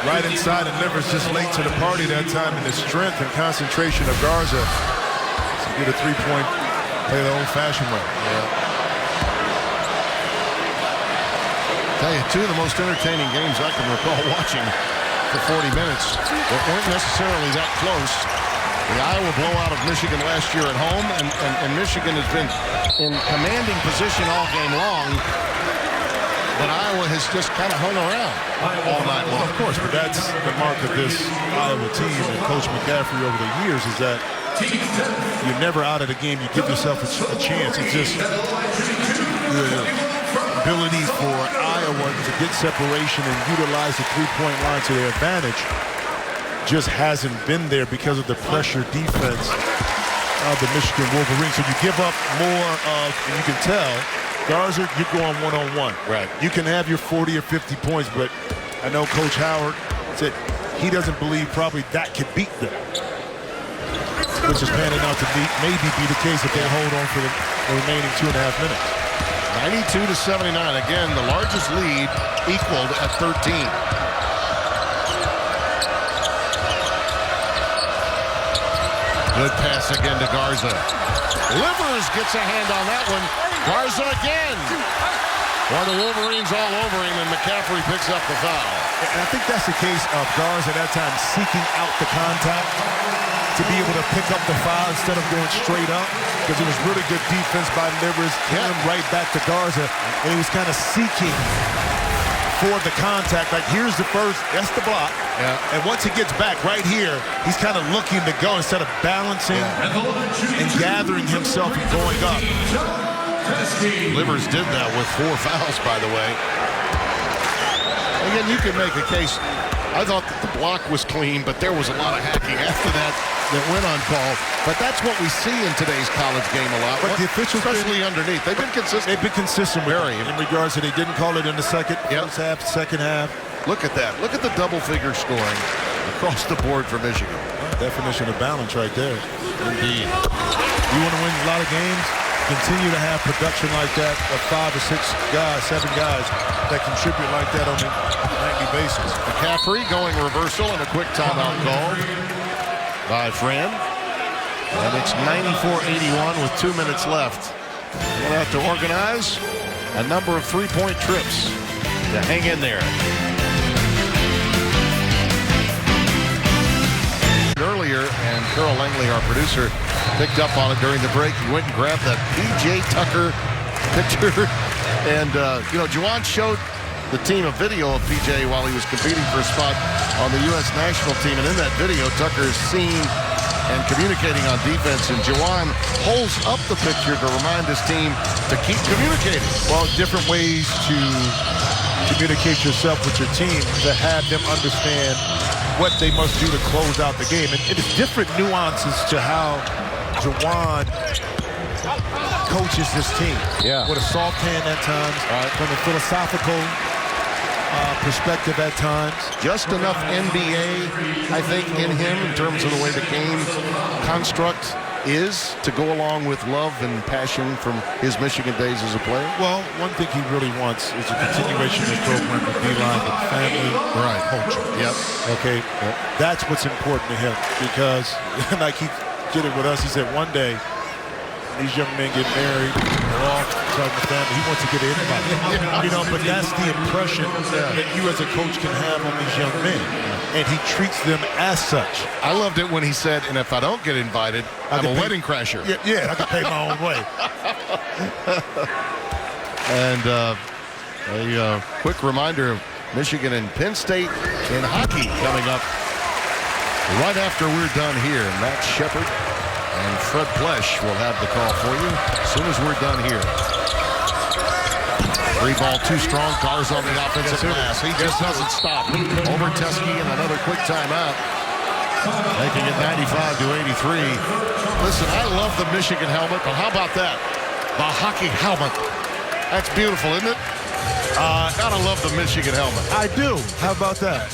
right inside, and Livers just late to the party that time, and the strength and concentration of Garza to get a three-point, play the old-fashioned way. Yeah. Tell you, two of the most entertaining games I can recall watching for 40 minutes that weren't necessarily that close. The Iowa blowout of Michigan last year at home, and Michigan has been in commanding position all game long, but Iowa has just kind of hung around all night long. Of course, but that's the mark of this Iowa team and Coach McCaffrey over the years is that you're never out of the game. You give yourself a chance. It's just the ability for Iowa to get separation and utilize the three-point line to their advantage just hasn't been there because of the pressure defense of the Michigan Wolverines. So you give up more of, and you can tell, Garza, you're going one-on-one. Right. You can have your 40 or 50 points, but I know Coach Howard said he doesn't believe probably that could beat them, which is panning out to maybe be the case if they hold on for the remaining 2.5 minutes. 92-79. Again, the largest lead equaled at 13. Good pass again to Garza. Livers gets a hand on that one. Garza again. Well, the Wolverines all over him, and McCaffrey picks up the foul. And I think that's the case of Garza at that time seeking out the contact to be able to pick up the foul instead of going straight up, because it was really good defense by Livers, coming right back to Garza, and he was kind of seeking for the contact. Like, here's the first, that's the block. Yeah. And once he gets back right here, he's kind of looking to go instead of balancing and gathering himself and going up. Livers did that with 4 fouls, by the way. Again, you can make a case. I thought that the block was clean, but there was a lot of hacking after that went uncalled. But that's what we see in today's college game a lot. But the officials, especially underneath, they've been consistent. They've been consistent in regards to they didn't call it in the first half, second half. Look at that. Look at the double-figure scoring across the board for Michigan. Definition of balance right there. Indeed. You want to win a lot of games? Continue to have production like that of 5 or 6 guys, 7 guys that contribute like that on a nightly basis. McCaffrey going reversal and a quick timeout call by Friend. And it's 94-81 with 2 minutes left. We'll have to organize a number of three-point trips to hang in there. Earlier, and Carol Langley, our producer, picked up on it during the break. He went and grabbed that P.J. Tucker picture. And, Juwan showed the team a video of P.J. while he was competing for a spot on the U.S. national team. And in that video, Tucker is seen and communicating on defense. And Juwan holds up the picture to remind his team to keep communicating. Well, different ways to communicate yourself with your team to have them understand what they must do to close out the game. And it is different nuances to how Juwan coaches this team. Yeah. With a soft hand at times, from a philosophical perspective at times. Just enough NBA, I think, in him in terms of the way the game construct is to go along with love and passion from his Michigan days as a player. Well, one thing he really wants is a continuation of the program with D-line with family culture. Yep. Okay? Yep. That's what's important to him because, like he did it with us, he said one day, these young men get married, they're all starting a family. He wants to get everybody. You know, but that's the impression that you as a coach can have on these young men. And he treats them as such. I loved it when he said, and if I don't get invited, I'm a wedding crasher. Yeah, I can pay my own way. And a quick reminder of Michigan and Penn State in hockey coming up right after we're done here. Matt Shepard and Fred Plesh will have the call for you as soon as we're done here. 3 ball, 2 strong. Cars on the offensive pass. He just doesn't stop. Over Teske and another quick timeout. Making it 95-83. Listen, I love the Michigan helmet, but how about that? The hockey helmet. That's beautiful, isn't it? Gotta love the Michigan helmet. I do. How about that?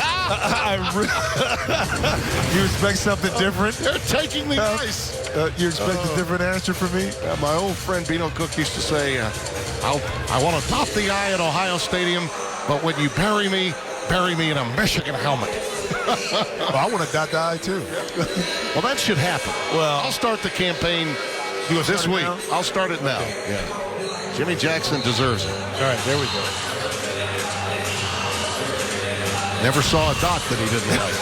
You expect something different? They're taking the ice. You expect a different answer from me? My old friend Bino Cook used to say, I want to top the eye at Ohio Stadium, but when you bury me in a Michigan helmet. Well, I want to dot the eye, too. Well, that should happen. Well, I'll start the campaign this week. I'll start it now. Okay. Yeah. Jimmy Jackson deserves it. All right, there we go. Never saw a dot that he didn't like.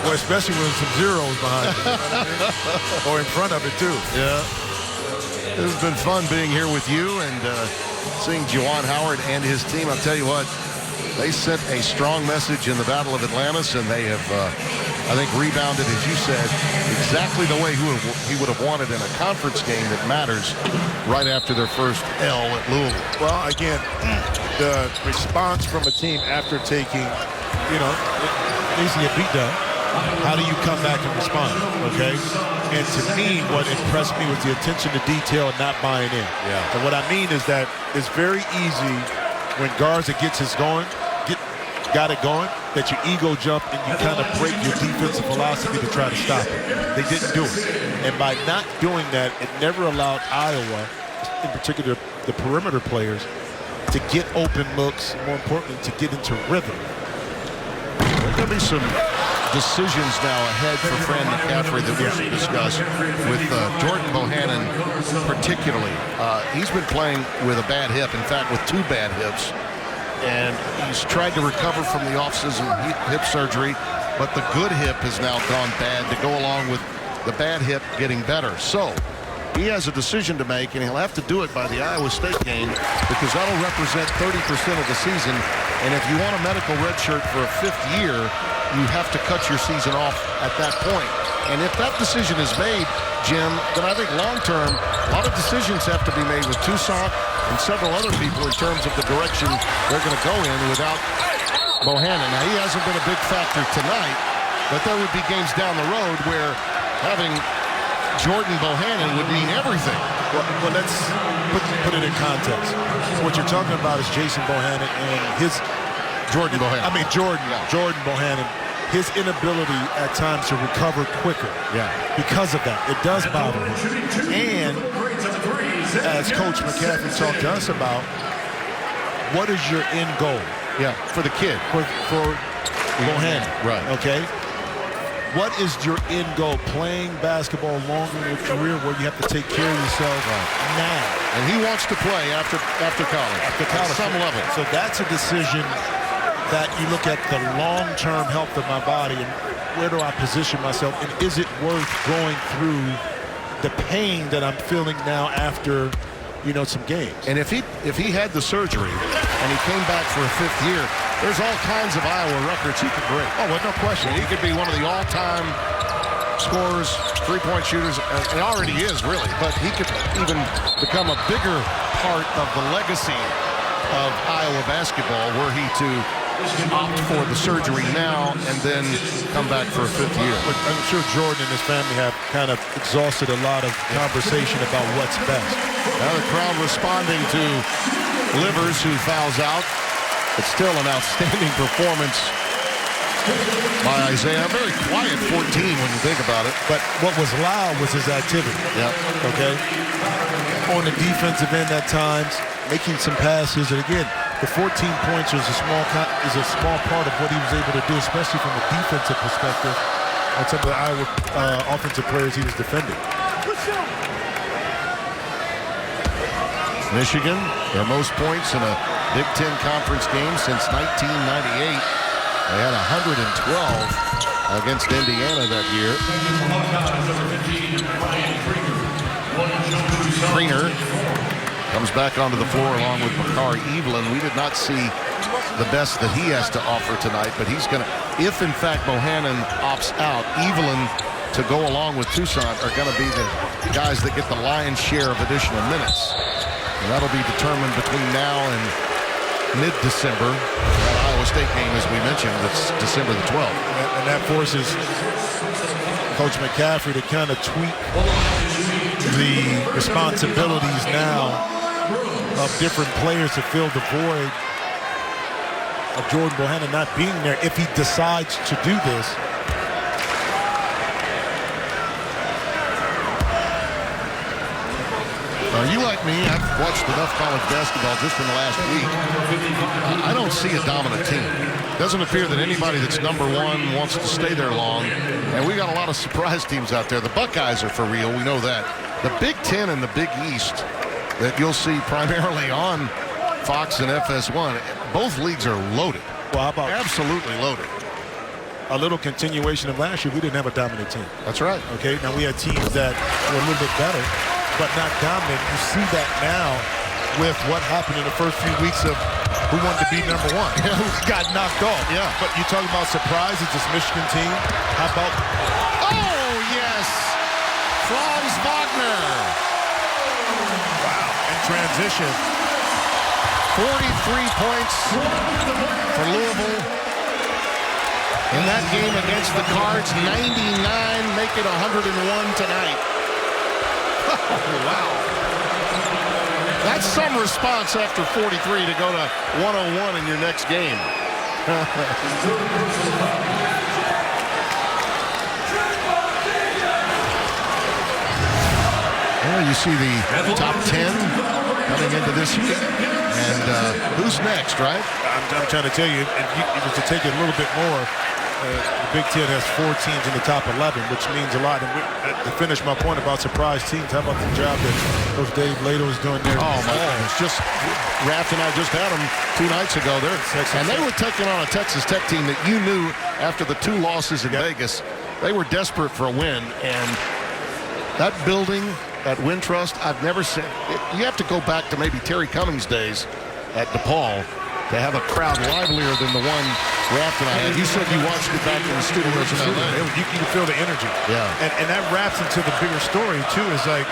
Well, especially when there's some zeros behind it. Or in front of it, too. Yeah. It has been fun being here with you and seeing Juwan Howard and his team. I'll tell you what, they sent a strong message in the Battle of Atlantis, and they have, I think, rebounded, as you said, exactly the way he would have wanted in a conference game that matters right after their first L at Louisville. Well, again, the response from a team after taking, basically a beatdown, how do you come back and respond, okay? And to me, what impressed me was the attention to detail and not buying in. Yeah. And what I mean is that it's very easy when Garza got it going, that your ego jump and you kind of break your defensive philosophy to try to stop it. They didn't do it. And by not doing that, it never allowed Iowa, in particular the perimeter players, to get open looks, more importantly, to get into rhythm. There's going to be some decisions now ahead for Fran McCaffrey that we should discuss with Jordan Bohannon particularly. He's been playing with a bad hip, in fact, with 2 bad hips. And he's tried to recover from the off-season hip surgery, but the good hip has now gone bad to go along with the bad hip getting better. So he has a decision to make, and he'll have to do it by the Iowa State game because that'll represent 30% of the season. And if you want a medical red shirt for a 5th year, you have to cut your season off at that point. And if that decision is made, Jim, then I think long-term, a lot of decisions have to be made with Toussaint and several other people in terms of the direction they're going to go in without Bohannon. Now, he hasn't been a big factor tonight, but there would be games down the road where having Jordan Bohannon would mean everything. Well, let's put it in context. What you're talking about is Jason Bohannon and his... Jordan Bohannon. I mean, Jordan Bohannon. His inability at times to recover quicker. Yeah. Because of that. It does bother him. And as Coach McCaffrey talked to us about, what is your end goal? Yeah, for the kid. For Bohannon. Right. Okay? What is your end goal? Playing basketball longer in your career where you have to take care of yourself now. And he wants to play after college. At some level. So that's a decision that you look at the long-term health of my body and where do I position myself, and is it worth going through the pain that I'm feeling now after, some games? And if he had the surgery and he came back for a 5th year, there's all kinds of Iowa records he could break. Oh, well, no question. He could be one of the all-time scorers, three-point shooters. It already is, really. But he could even become a bigger part of the legacy of Iowa basketball were he to opt for the surgery now and then come back for a fifth year. But I'm sure Jordan and his family have kind of exhausted a lot of conversation about what's best. Now the crowd responding to Livers, who fouls out. It's still an outstanding performance by Isaiah. Very quiet 14 when you think about it. But what was loud was his activity. Yeah. Okay? On the defensive end at times, making some passes. And again, the 14 points is a small part of what he was able to do, especially from a defensive perspective on some of the Iowa offensive players he was defending. Michigan, their most points in a Big Ten Conference game since 1998. They had 112 against Indiana that year. Kriener comes back onto the floor along with Makari Evelyn. We did not see the best that he has to offer tonight, but he's going to, if in fact Bohannon opts out, Evelyn to go along with Toussaint are going to be the guys that get the lion's share of additional minutes. And that'll be determined between now and mid-December. That Iowa State game, as we mentioned, that's December the 12th. And that forces Coach McCaffrey to kind of tweak the responsibilities now of different players to fill the void of Jordan Bohannon not being there if he decides to do this. You like me, I've watched enough college basketball just in the last week. I don't see a dominant team. Doesn't appear that anybody that's number one wants to stay there long. And we got a lot of surprise teams out there. The Buckeyes are for real, we know that. The Big Ten and the Big East that you'll see primarily on Fox and FS1, both leagues are loaded. Well, how about absolutely loaded? A little continuation of last year, we didn't have a dominant team. That's right. Okay, now we had teams that were a little bit better, but not dominant. You see that now with what happened in the first few weeks of who wanted to be number one, who got knocked off. Yeah. But you talking about surprises, this Michigan team. How about? Oh, yes. Franz Wagner. Wow. And transition. 43 points for Louisville. In that game against the Cards, 99, make it 101 tonight. Oh, wow. That's some response after 43 to go to 101 in your next game. Well, you see the top 10 coming into this week. And who's next, right? I'm trying to tell you, if you was to take it a little bit more, the Big Ten has 4 teams in the top 11, which means a lot. And to finish my point about surprise teams, how about the job that Coach Dave Lato is doing there? Oh, my goodness. Just, Raft and I just had them 2 nights ago. And they were taking on a Texas Tech team that you knew after the 2 losses in Vegas, they were desperate for a win. And that building at Wintrust, I've never seen. You have to go back to maybe Terry Cummings' days at DePaul to have a crowd livelier than the one Raft and I had. You said you watched it back in the studios in LA. You can feel the energy. Yeah. And that wraps into the bigger story, too, is like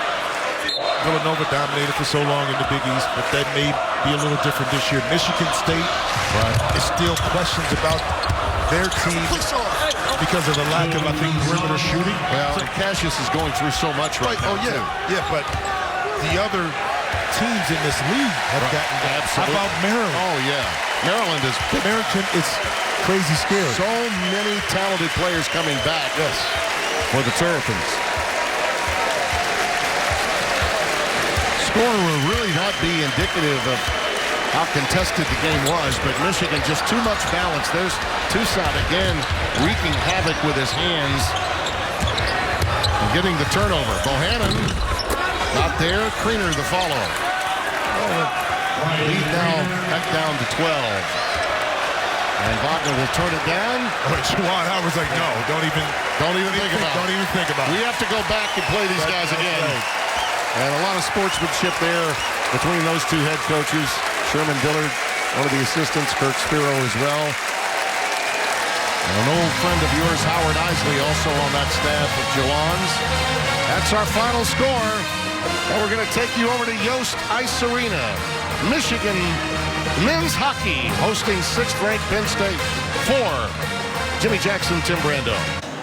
Villanova dominated for so long in the Big East, but that may be a little different this year. Michigan State is still questions about their team because of the lack of, I think, perimeter shooting. Well, and Cassius is going through so much right now. Oh, yeah. Yeah, but the other teams in this league have gotten that. Absolutely. How about Maryland? Oh, yeah. Maryland is crazy scary. So many talented players coming back for the Terrapins. Score will really not be indicative of how contested the game was, but Michigan just too much balance. There's Toussaint again wreaking havoc with his hands and getting the turnover. Bohannon not there. Kriener the follow. Lead now back down to 12. And Wagner will turn it down. Juwan Howard's like, no, don't even think about it. We have to go back and play these guys again. Right. And a lot of sportsmanship there between those 2 head coaches. Sherman Dillard, one of the assistants, Kirk Spiro as well. An old friend of yours, Howard Isley, also on that staff of Jelon's. That's our final score. And we're going to take you over to Yost Ice Arena. Michigan men's hockey hosting 6th-ranked Penn State. For Jimmy Jackson, Tim Brando.